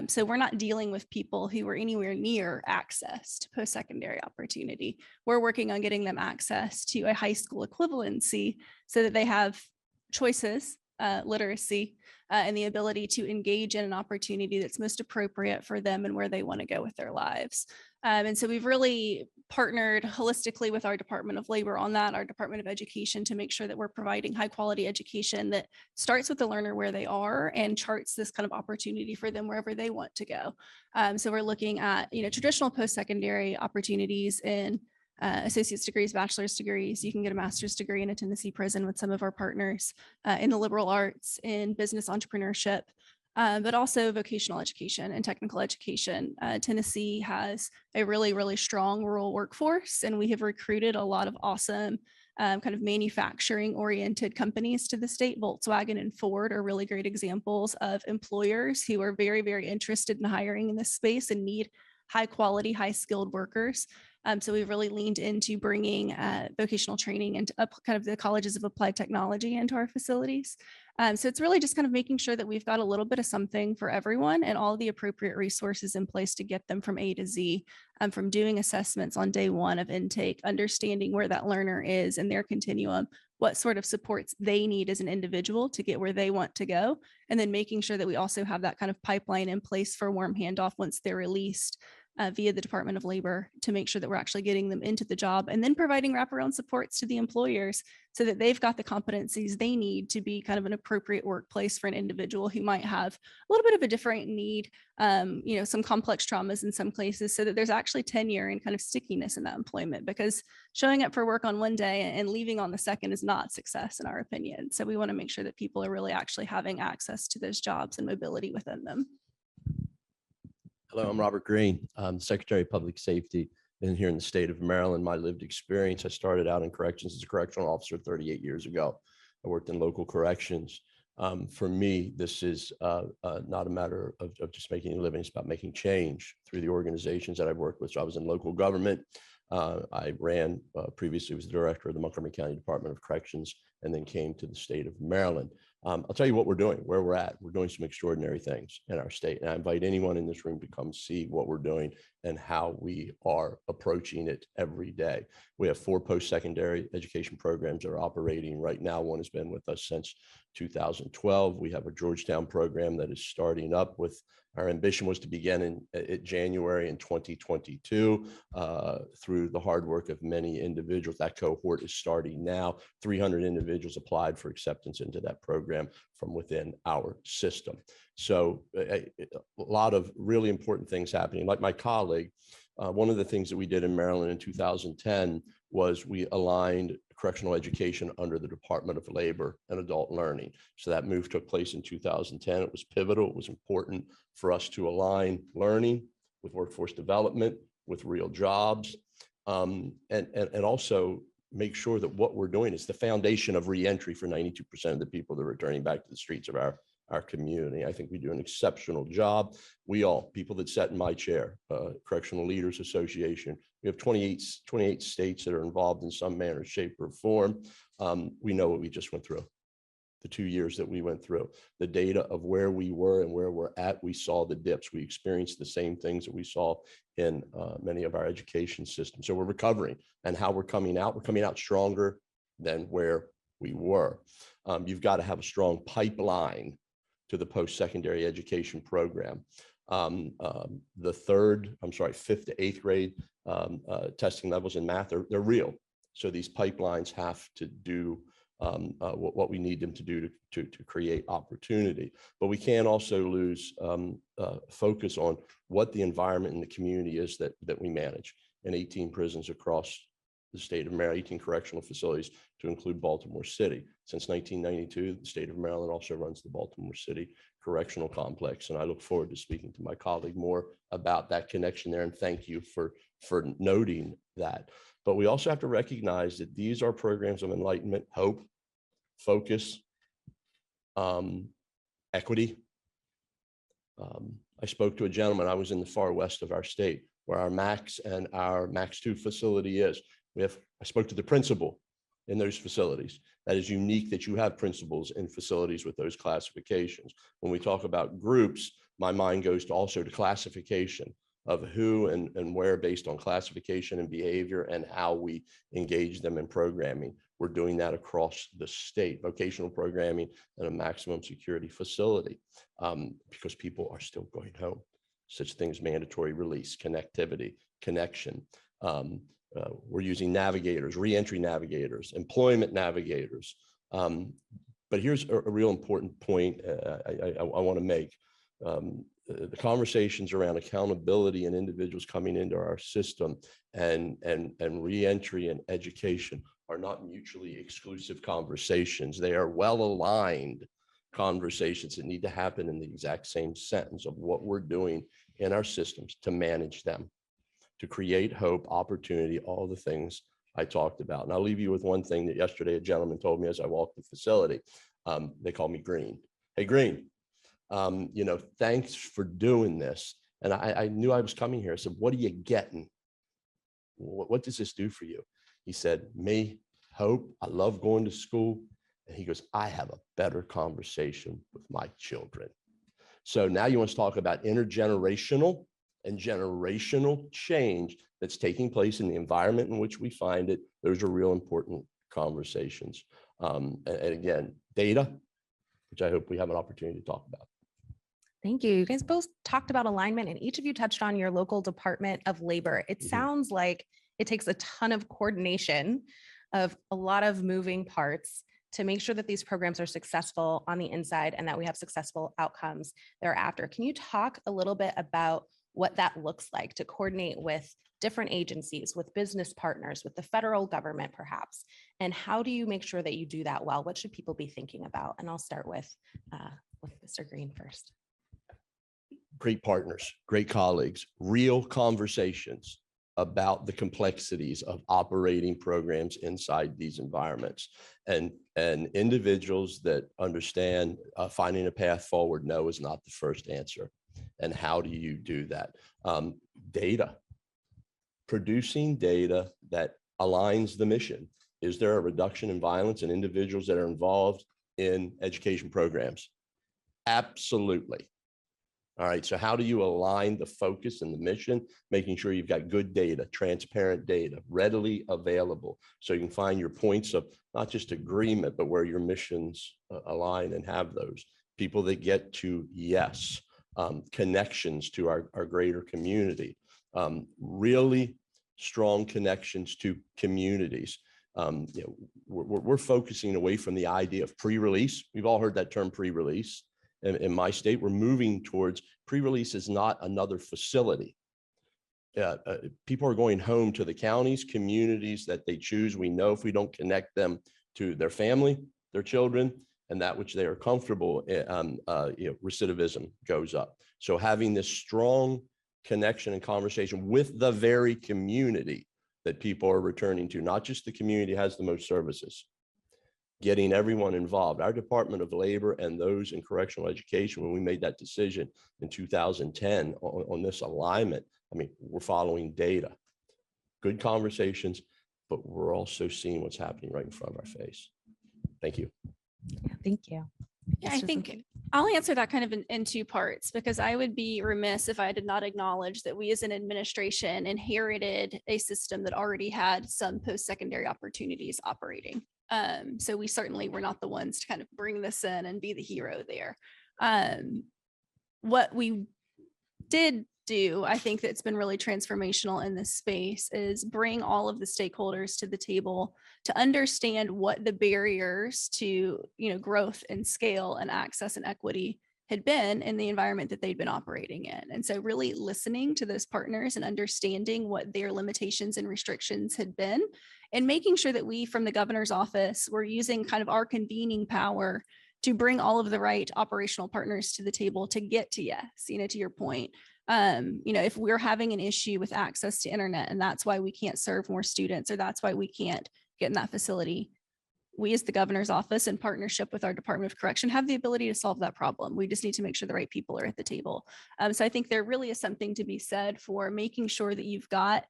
So we're not dealing with people who are anywhere near access to post-secondary opportunity. We're working on getting them access to a high school equivalency so that they have choices, literacy, and the ability to engage in an opportunity that's most appropriate for them and where they want to go with their lives. And so we've really partnered holistically with our Department of Labor on that, our Department of Education, to make sure that we're providing high quality education that starts with the learner where they are and charts this kind of opportunity for them wherever they want to go. So we're looking at, traditional post-secondary opportunities in associate's degrees, bachelor's degrees. You can get a master's degree in a Tennessee prison with some of our partners in the liberal arts, in business entrepreneurship, but also vocational education and technical education. Tennessee has a really, really strong rural workforce, and we have recruited a lot of awesome kind of manufacturing oriented companies to the state. Volkswagen and Ford are really great examples of employers who are very, very interested in hiring in this space and need high quality, high skilled workers. So we've really leaned into bringing vocational training and kind of the colleges of applied technology into our facilities. So it's really just kind of making sure that we've got a little bit of something for everyone and all the appropriate resources in place to get them from A to Z, from doing assessments on day one of intake, understanding where that learner is in their continuum, what sort of supports they need as an individual to get where they want to go, and then making sure that we also have that kind of pipeline in place for warm handoff once they're released via the Department of Labor, to make sure that we're actually getting them into the job, and then providing wraparound supports to the employers so that they've got the competencies they need to be kind of an appropriate workplace for an individual who might have a little bit of a different need, some complex traumas in some places, so that there's actually tenure and kind of stickiness in that employment, because showing up for work on one day and leaving on the second is not success in our opinion. So we want to make sure that people are really actually having access to those jobs and mobility within them. Hello, I'm Robert Green. I'm Secretary of Public Safety here in the state of Maryland. My lived experience, I started out in corrections as a correctional officer 38 years ago. I worked in local corrections. For me, this is not a matter of just making a living. It's about making change through the organizations that I've worked with. So I was in local government. I ran, previously was the director of the Montgomery County Department of Corrections, and then came to the state of Maryland. I'll tell you what we're doing, where we're at. We're doing some extraordinary things in our state. And I invite anyone in this room to come see what we're doing and how we are approaching it every day. We have 4 post-secondary education programs that are operating right now. One has been with us since 2012. We have a Georgetown program that is starting up with, our ambition was to begin in January in 2022 through the hard work of many individuals. That cohort is starting now. 300 individuals applied for acceptance into that program from within our system. So a lot of really important things happening. Like my colleague, one of the things that we did in Maryland in 2010 was we aligned correctional education under the Department of Labor and Adult Learning. So that move took place in 2010. It was pivotal. It was important for us to align learning with workforce development, with real jobs, and also make sure that what we're doing is the foundation of reentry for 92% of the people that are returning back to the streets of our community. I think we do an exceptional job. We all, people that sat in my chair, Correctional Leaders Association, we have 28 states that are involved in some manner, shape, or form. We know what we just went through, the 2 years that we went through, the data of where we were and where we're at. We saw the dips. We experienced the same things that we saw in many of our education systems. So we're recovering, and how we're coming out stronger than where we were. You've got to have a strong pipeline to the post-secondary education program. The 5th to 8th grade testing levels in math, they're real. So these pipelines have to do what we need them to do to create opportunity. But we can also lose focus on what the environment in the community is that we manage in 18 prisons across the state of Maryland, 18 correctional facilities to include Baltimore City. Since 1992, the state of Maryland also runs the Baltimore City Correctional Complex. And I look forward to speaking to my colleague more about that connection there. And thank you for noting that. But we also have to recognize that these are programs of enlightenment, hope, focus, equity. I spoke to a gentleman, I was in the far west of our state, where our Max and our Max 2 facility is. I spoke to the principal in those facilities. That is unique that you have principals in facilities with those classifications. When we talk about groups, my mind goes to also to classification of who and where based on classification and behavior and how we engage them in programming. We're doing that across the state, vocational programming and a maximum security facility, because people are still going home. Such things, mandatory release, connectivity, connection. We're using navigators, reentry navigators, employment navigators. But here's a real important point I want to make. The conversations around accountability and individuals coming into our system and reentry and education are not mutually exclusive conversations. They are well-aligned conversations that need to happen in the exact same sentence of what we're doing in our systems to manage them, to create hope, opportunity, all the things I talked about. And I'll leave you with one thing that yesterday a gentleman told me as I walked the facility. They call me Green. Hey, Green, thanks for doing this. And I knew I was coming here. I said, what are you getting? What does this do for you? He said, me, hope. I love going to school. And he goes, I have a better conversation with my children. So now you want to talk about intergenerational and generational change that's taking place in the environment in which we find it. Those are real important conversations. And again, data, which I hope we have an opportunity to talk about. Thank you. You guys both talked about alignment, and each of you touched on your local Department of Labor. It sounds like it takes a ton of coordination of a lot of moving parts to make sure that these programs are successful on the inside and that we have successful outcomes thereafter. Can you talk a little bit about what that looks like to coordinate with different agencies, with business partners, with the federal government perhaps? And how do you make sure that you do that well? What should people be thinking about? And I'll start with Mr. Green first. Great partners, great colleagues, real conversations about the complexities of operating programs inside these environments, and individuals that understand finding a path forward. No is not the first answer. And how do you do that? Data, producing data that aligns the mission. Is there a reduction in violence and individuals that are involved in education programs? Absolutely. All right, so how do you align the focus and the mission, making sure you've got good data, transparent data, readily available, so you can find your points of not just agreement, but where your missions align and have those people that get to yes, connections to our greater community, really strong connections to communities. You know, we're focusing away from the idea of pre-release. We've all heard that term pre-release. In my state, we're moving towards pre-release is not another facility. People are going home to the counties, communities that they choose. We know if we don't connect them to their family, their children, and that which they are comfortable, recidivism goes up. So having this strong connection and conversation with the very community that people are returning to, not just the community has the most services, getting everyone involved. Our Department of Labor and those in correctional education, when we made that decision in 2010 on this alignment, I mean, we're following data, good conversations, but we're also seeing what's happening right in front of our face. Thank you. Thank you. Yeah, I think I'll answer that kind of in two parts, because I would be remiss if I did not acknowledge that we as an administration inherited a system that already had some post-secondary opportunities operating. So we certainly were not the ones to kind of bring this in and be the hero there. What we did do, I think that's been really transformational in this space, is bring all of the stakeholders to the table to understand what the barriers to, growth and scale and access and equity had been in the environment that they'd been operating in. And so really listening to those partners and understanding what their limitations and restrictions had been, and making sure that we from the governor's office were using kind of our convening power to bring all of the right operational partners to the table to get to yes, to your point. If we're having an issue with access to internet and that's why we can't serve more students, or that's why we can't get in that facility, we as the governor's office in partnership with our Department of Correction have the ability to solve that problem. We just need to make sure the right people are at the table. So I think there really is something to be said for making sure that you've got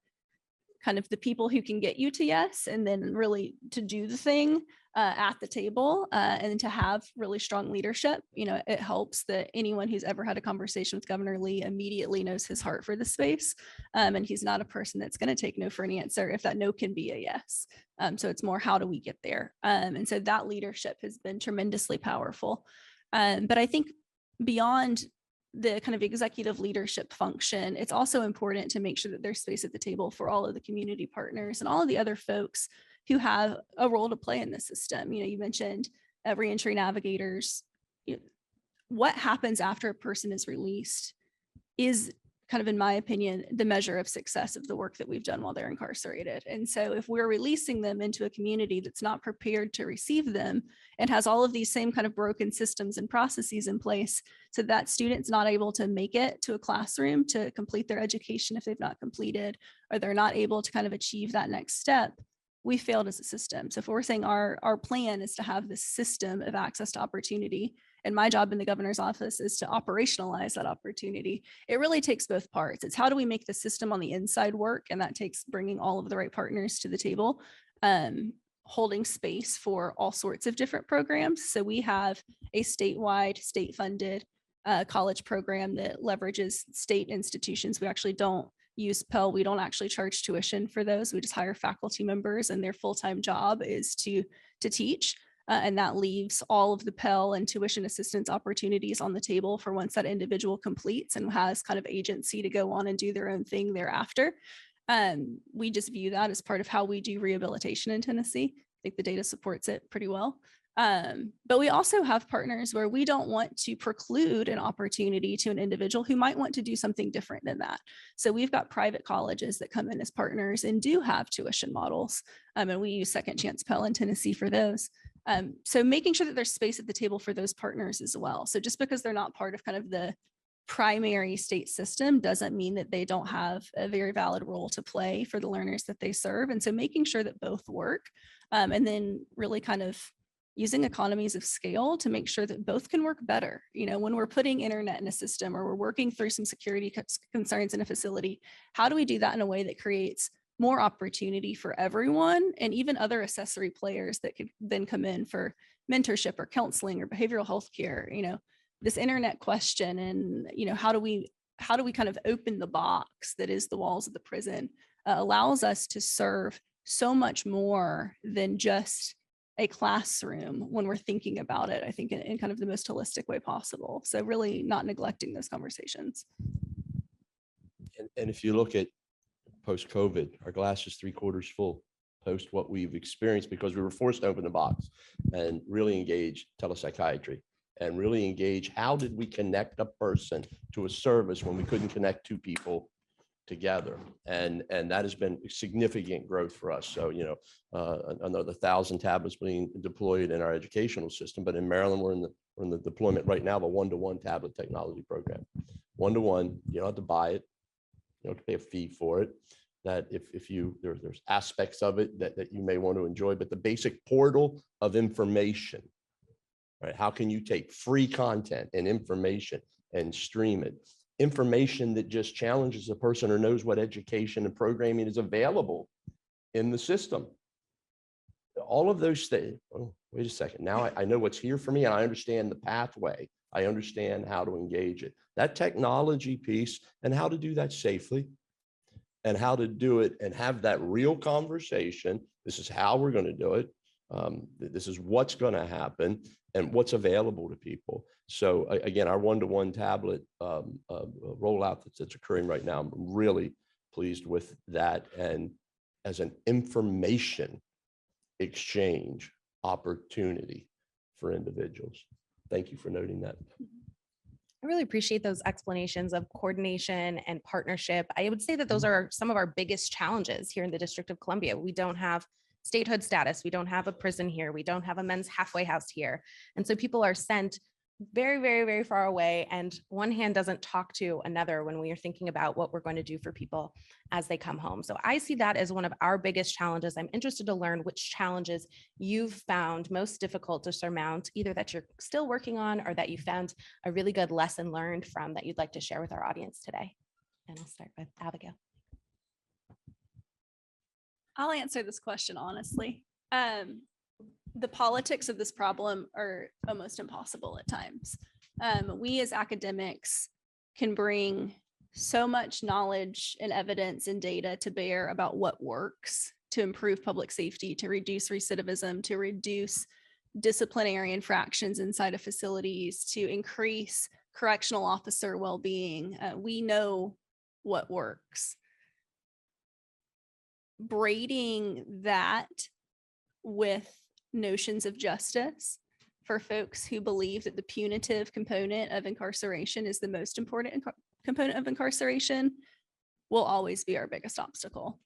kind of the people who can get you to yes, and then really to do the thing at the table, and to have really strong leadership. It helps that anyone who's ever had a conversation with Governor Lee immediately knows his heart for the space. And he's not a person that's going to take no for an answer if that no can be a yes. So it's more, how do we get there? And so that leadership has been tremendously powerful. But I think beyond the kind of executive leadership function, it's also important to make sure that there's space at the table for all of the community partners and all of the other folks who have a role to play in the system. You mentioned reentry navigators. What happens after a person is released is kind of, in my opinion, the measure of success of the work that we've done while they're incarcerated. And so if we're releasing them into a community that's not prepared to receive them and has all of these same kind of broken systems and processes in place, so that student's not able to make it to a classroom to complete their education if they've not completed, or they're not able to kind of achieve that next step, we failed as a system. So if we're saying our plan is to have this system of access to opportunity, and my job in the governor's office is to operationalize that opportunity, it really takes both parts. It's how do we make the system on the inside work? And that takes bringing all of the right partners to the table, holding space for all sorts of different programs. So we have a statewide, state-funded college program that leverages state institutions. We actually don't use Pell. We don't actually charge tuition for those. We just hire faculty members, and their full-time job is to teach. And that leaves all of the Pell and tuition assistance opportunities on the table for once that individual completes and has kind of agency to go on and do their own thing thereafter. We just view that as part of how we do rehabilitation in Tennessee. I think the data supports it pretty well. But we also have partners where we don't want to preclude an opportunity to an individual who might want to do something different than that. So we've got private colleges that come in as partners and do have tuition models. And we use Second Chance Pell in Tennessee for those. So making sure that there's space at the table for those partners as well. So just because they're not part of kind of the primary state system doesn't mean that they don't have a very valid role to play for the learners that they serve. And so making sure that both work, and then really kind of using economies of scale to make sure that both can work better. When we're putting internet in a system, or we're working through some security concerns in a facility, how do we do that in a way that creates more opportunity for everyone, and even other accessory players that could then come in for mentorship or counseling or behavioral health care, this internet question, and, how do we kind of open the box that is the walls of the prison, allows us to serve so much more than just a classroom when we're thinking about it, I think in kind of the most holistic way possible. So really not neglecting those conversations. And if you look at post-COVID, our glass is 3/4 full post what we've experienced, because we were forced to open the box and really engage telepsychiatry and really engage how did we connect a person to a service when we couldn't connect two people together. And that has been significant growth for us. So, another 1,000 tablets being deployed in our educational system, but in Maryland, we're in the deployment right now of a 1-to-1 tablet technology program. 1-to-1, you don't have to buy it. You don't have to pay a fee for it. That if there's aspects of it that you may want to enjoy, but the basic portal of information, right? How can you take free content and information and stream it? Information that just challenges a person or knows what education and programming is available in the system. All of those things. Oh, wait a second. Now I know what's here for me, and I understand the pathway. I understand how to engage it. That technology piece and how to do that safely, and how to do it and have that real conversation. This is how we're going to do it. This is what's going to happen and what's available to people. So again, our 1-to-1 tablet rollout that's occurring right now, I'm really pleased with that. And as an information exchange opportunity for individuals. Thank you for noting that. I really appreciate those explanations of coordination and partnership. I would say that those are some of our biggest challenges here in the District of Columbia. We don't have statehood status. We don't have a prison here. We don't have a men's halfway house here. And so people are sent very, very, very far away, and one hand doesn't talk to another when we are thinking about what we're going to do for people as they come home. So I see that as one of our biggest challenges. I'm interested to learn which challenges you've found most difficult to surmount, either that you're still working on or that you found a really good lesson learned from that you'd like to share with our audience today. And I'll start with Abigail. I'll answer this question honestly. The politics of this problem are almost impossible at times. We as academics can bring so much knowledge and evidence and data to bear about what works to improve public safety, to reduce recidivism, to reduce disciplinary infractions inside of facilities, to increase correctional officer well-being. We know what works. Braiding that with notions of justice for folks who believe that the punitive component of incarceration is the most important component of incarceration will always be our biggest obstacle.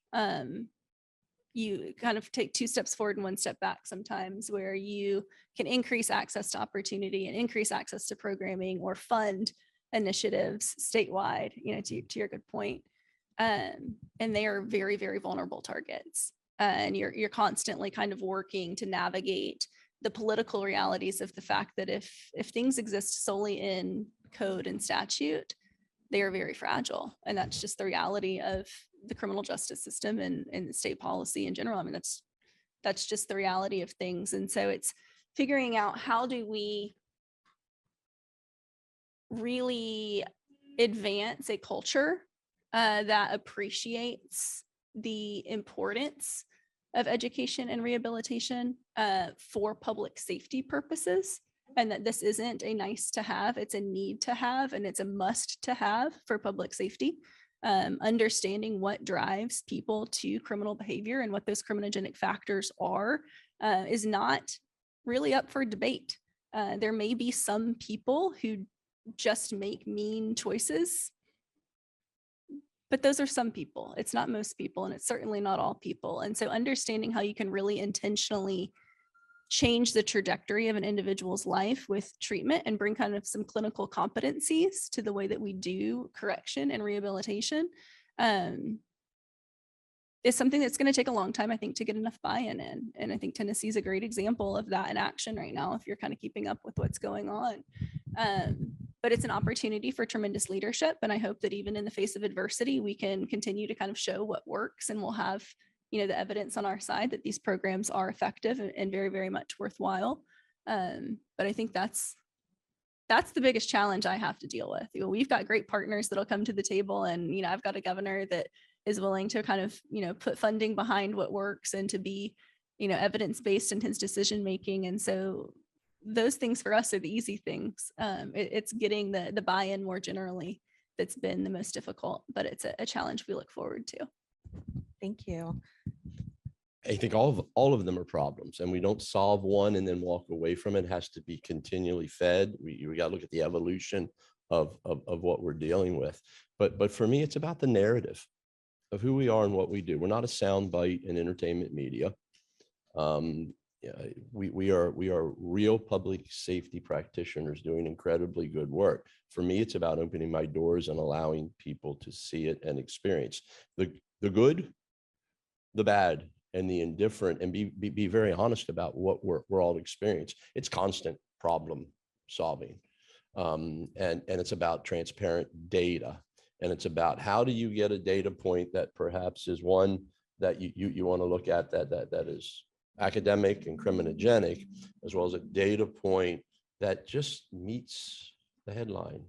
You kind of take 2 steps forward and 1 step back sometimes, where you can increase access to opportunity and increase access to programming or fund initiatives statewide, to your good point. And they are very, very vulnerable targets. And you're constantly kind of working to navigate the political realities of the fact that if things exist solely in code and statute, they are very fragile. And that's just the reality of the criminal justice system and state policy in general. I mean, that's just the reality of things. And so it's figuring out, how do we really advance a culture that appreciates the importance of education and rehabilitation for public safety purposes, and that this isn't a nice to have, it's a need to have, and it's a must to have for public safety. Understanding what drives people to criminal behavior and what those criminogenic factors are is not really up for debate. There may be some people who just make mean choices, but those are some people. It's not most people, and it's certainly not all people. And so understanding how you can really intentionally change the trajectory of an individual's life with treatment and bring kind of some clinical competencies to the way that we do correction and rehabilitation is something that's going to take a long time, I think, to get enough buy-in in. And I think Tennessee is a great example of that in action right now, if you're kind of keeping up with what's going on. But it's an opportunity for tremendous leadership. And I hope that even in the face of adversity, we can continue to kind of show what works, and we'll have, the evidence on our side that these programs are effective and very, very much worthwhile. But I think that's the biggest challenge I have to deal with. We've got great partners that'll come to the table, and I've got a governor that is willing to kind of put funding behind what works and to be evidence-based in his decision making. And so those things for us are the easy things. It's getting the buy-in more generally that's been the most difficult, but it's a challenge we look forward to. Thank you. I think all of them are problems, and we don't solve one and then walk away from it. It has to be continually fed. We got to look at the evolution of what we're dealing with. But for me, it's about the narrative of who we are and what we do. We're not a soundbite in entertainment media. We are real public safety practitioners doing incredibly good work. For me, it's about opening my doors and allowing people to see it and experience the good, the bad, and the indifferent, and be very honest about what we're all experiencing. It's constant problem solving. And it's about transparent data. And it's about how do you get a data point that perhaps is one that you want to look at that is academic and criminogenic, as well as a data point that just meets the headline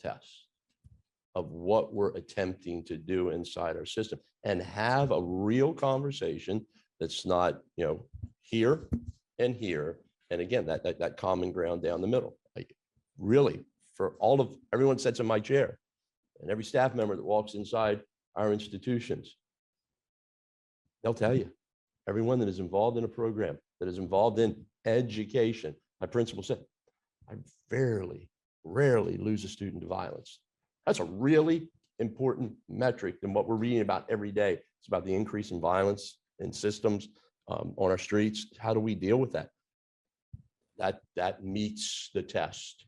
test of what we're attempting to do inside our system, and have a real conversation that's not, here and here. And again, that common ground down the middle. Like, really, for everyone sits in my chair and every staff member that walks inside our institutions, they'll tell you, everyone that is involved in a program, that is involved in education. My principal said, I rarely lose a student to violence. That's a really important metric than what we're reading about every day. It's about the increase in violence in systems on our streets. How do we deal with that? That meets the test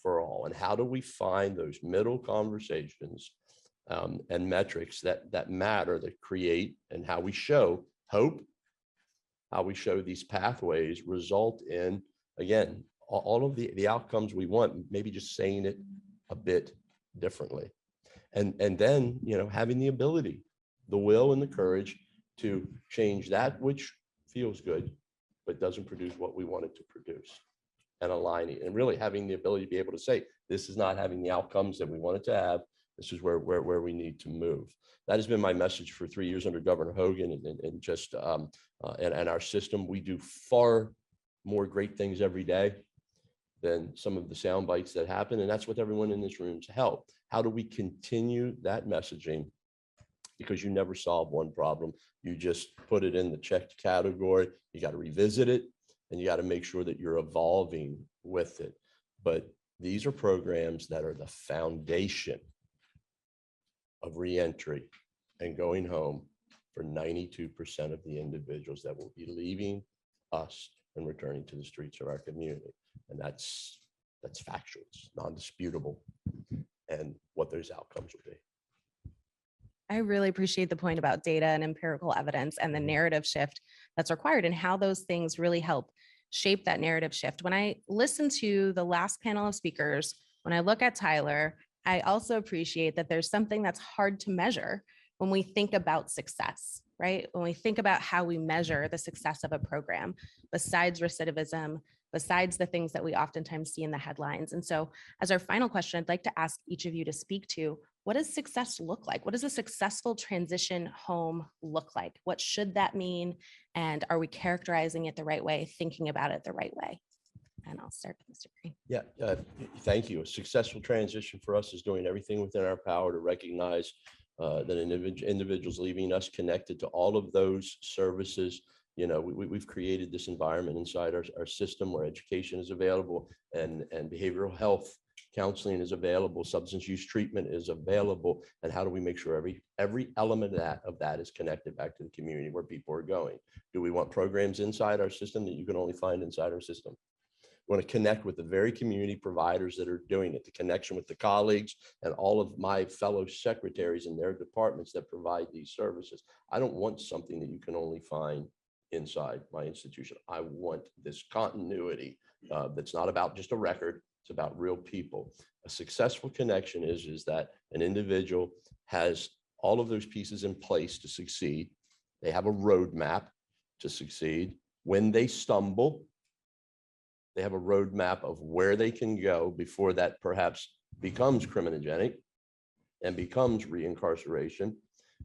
for all. And how do we find those middle conversations and metrics that matter, that create, and how we show hope, how we show these pathways result in, again, all of the outcomes we want, maybe just saying it a bit differently. And then, having the ability, the will and the courage to change that which feels good, but doesn't produce what we want it to produce, and aligning, and really having the ability to be able to say, this is not having the outcomes that we want it to have. This is where we need to move. That has been my message for 3 years under Governor Hogan, and just and our system. We do far more great things every day than some of the sound bites that happen. And that's what everyone in this room's help. How do we continue that messaging? Because you never solve one problem. You just put it in the checked category. You got to revisit it, and you got to make sure that you're evolving with it. But these are programs that are the foundation of reentry and going home for 92% of the individuals that will be leaving us and returning to the streets of our community. And that's factual, it's non-disputable, and what those outcomes will be. I really appreciate the point about data and empirical evidence and the narrative shift that's required, and how those things really help shape that narrative shift. When I listen to the last panel of speakers, when I look at Tyler, I also appreciate that there's something that's hard to measure when we think about success, right? When we think about how we measure the success of a program, besides recidivism, besides the things that we oftentimes see in the headlines. And so as our final question, I'd like to ask each of you to speak to, what does success look like? What does a successful transition home look like? What should that mean? And are we characterizing it the right way, thinking about it the right way? And I'll start with Mr. Green. Yeah, thank you. A successful transition for us is doing everything within our power to recognize that individuals leaving us connected to all of those services. We've created this environment inside our system where education is available, and behavioral health counseling is available, substance use treatment is available. And how do we make sure every element of that is connected back to the community where people are going? Do we want programs inside our system that you can only find inside our system? We want to connect with the very community providers that are doing it, the connection with the colleagues and all of my fellow secretaries in their departments that provide these services. I don't want something that you can only find inside my institution. I want this continuity that's not about just a record, it's about real people. A successful connection is that an individual has all of those pieces in place to succeed. They have a roadmap to succeed. When they stumble, They have a roadmap of where they can go before that perhaps becomes criminogenic and becomes reincarceration,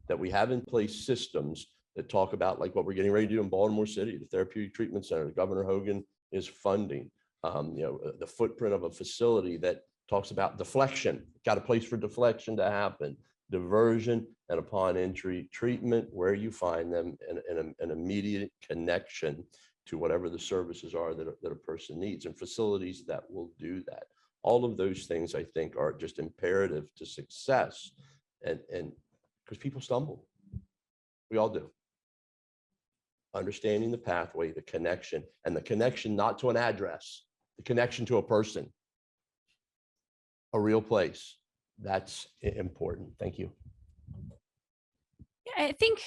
that we have in place systems that talk about like what we're getting ready to do in Baltimore City, the Therapeutic Treatment Center, Governor Hogan is funding, the footprint of a facility that talks about deflection, got a place for deflection to happen, diversion, and upon entry treatment, where you find them in an immediate connection to whatever the services are that a person needs, and facilities that will do that. All of those things, I think, are just imperative to success, and because people stumble. We all do. Understanding the pathway, the connection, and the connection not to an address, the connection to a person, a real place. That's important. Thank you. Yeah, I think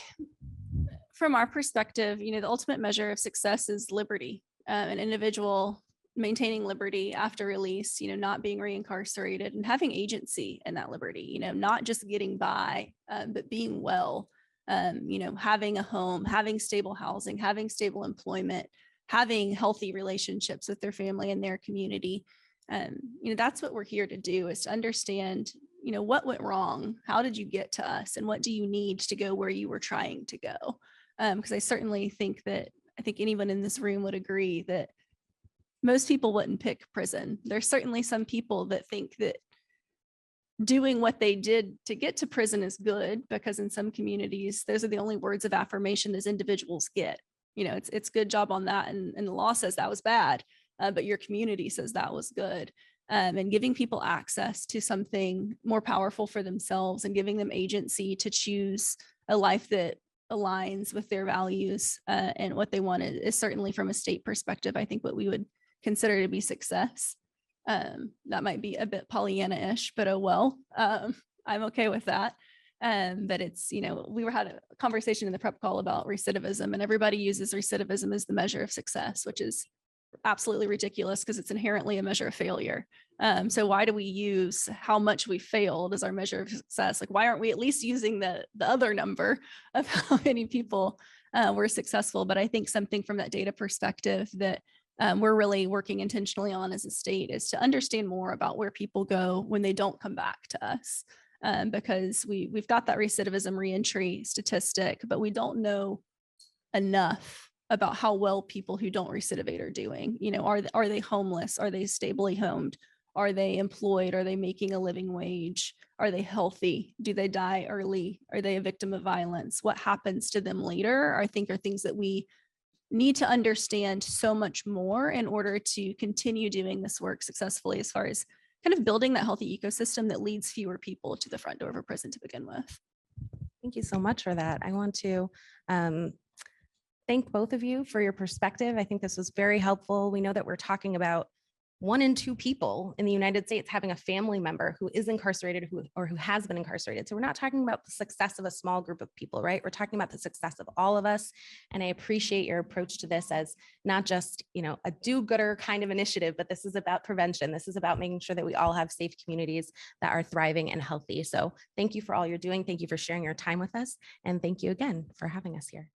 from our perspective, the ultimate measure of success is liberty, an individual maintaining liberty after release, not being reincarcerated and having agency in that liberty, not just getting by, but being well, having a home, having stable housing, having stable employment, having healthy relationships with their family and their community. That's what we're here to do, is to understand, what went wrong? How did you get to us? And what do you need to go where you were trying to go? Because I certainly think anyone in this room would agree that most people wouldn't pick prison. There's certainly some people that think that doing what they did to get to prison is good, because in some communities, those are the only words of affirmation those individuals get. It's good job on that. And the law says that was bad, but your community says that was good. And giving people access to something more powerful for themselves and giving them agency to choose a life that aligns with their values and what they want is certainly, from a state perspective, I think what we would consider to be success. That might be a bit Pollyanna-ish, but oh well, I'm okay with that. But it's, we had a conversation in the prep call about recidivism, and everybody uses recidivism as the measure of success, which is absolutely ridiculous because it's inherently a measure of failure. So why do we use how much we failed as our measure of success? Like, why aren't we at least using the other number of how many people were successful? But I think something from that data perspective that we're really working intentionally on as a state is to understand more about where people go when they don't come back to us. Because we've got that recidivism reentry statistic, but we don't know enough about how well people who don't recidivate are doing. Are they homeless? Are they stably homed? Are they employed? Are they making a living wage? Are they healthy? Do they die early? Are they a victim of violence? What happens to them later, I think, are things that we need to understand so much more in order to continue doing this work successfully, as far as kind of building that healthy ecosystem that leads fewer people to the front door of a prison to begin with. Thank you so much for that. I want to thank both of you for your perspective. I think this was very helpful. We know that we're talking about 1 in 2 people in the United States having a family member who is incarcerated or who has been incarcerated. So we're not talking about the success of a small group of people, right? We're talking about the success of all of us. And I appreciate your approach to this as not just, a do-gooder kind of initiative, but this is about prevention. This is about making sure that we all have safe communities that are thriving and healthy. So thank you for all you're doing. Thank you for sharing your time with us. And thank you again for having us here.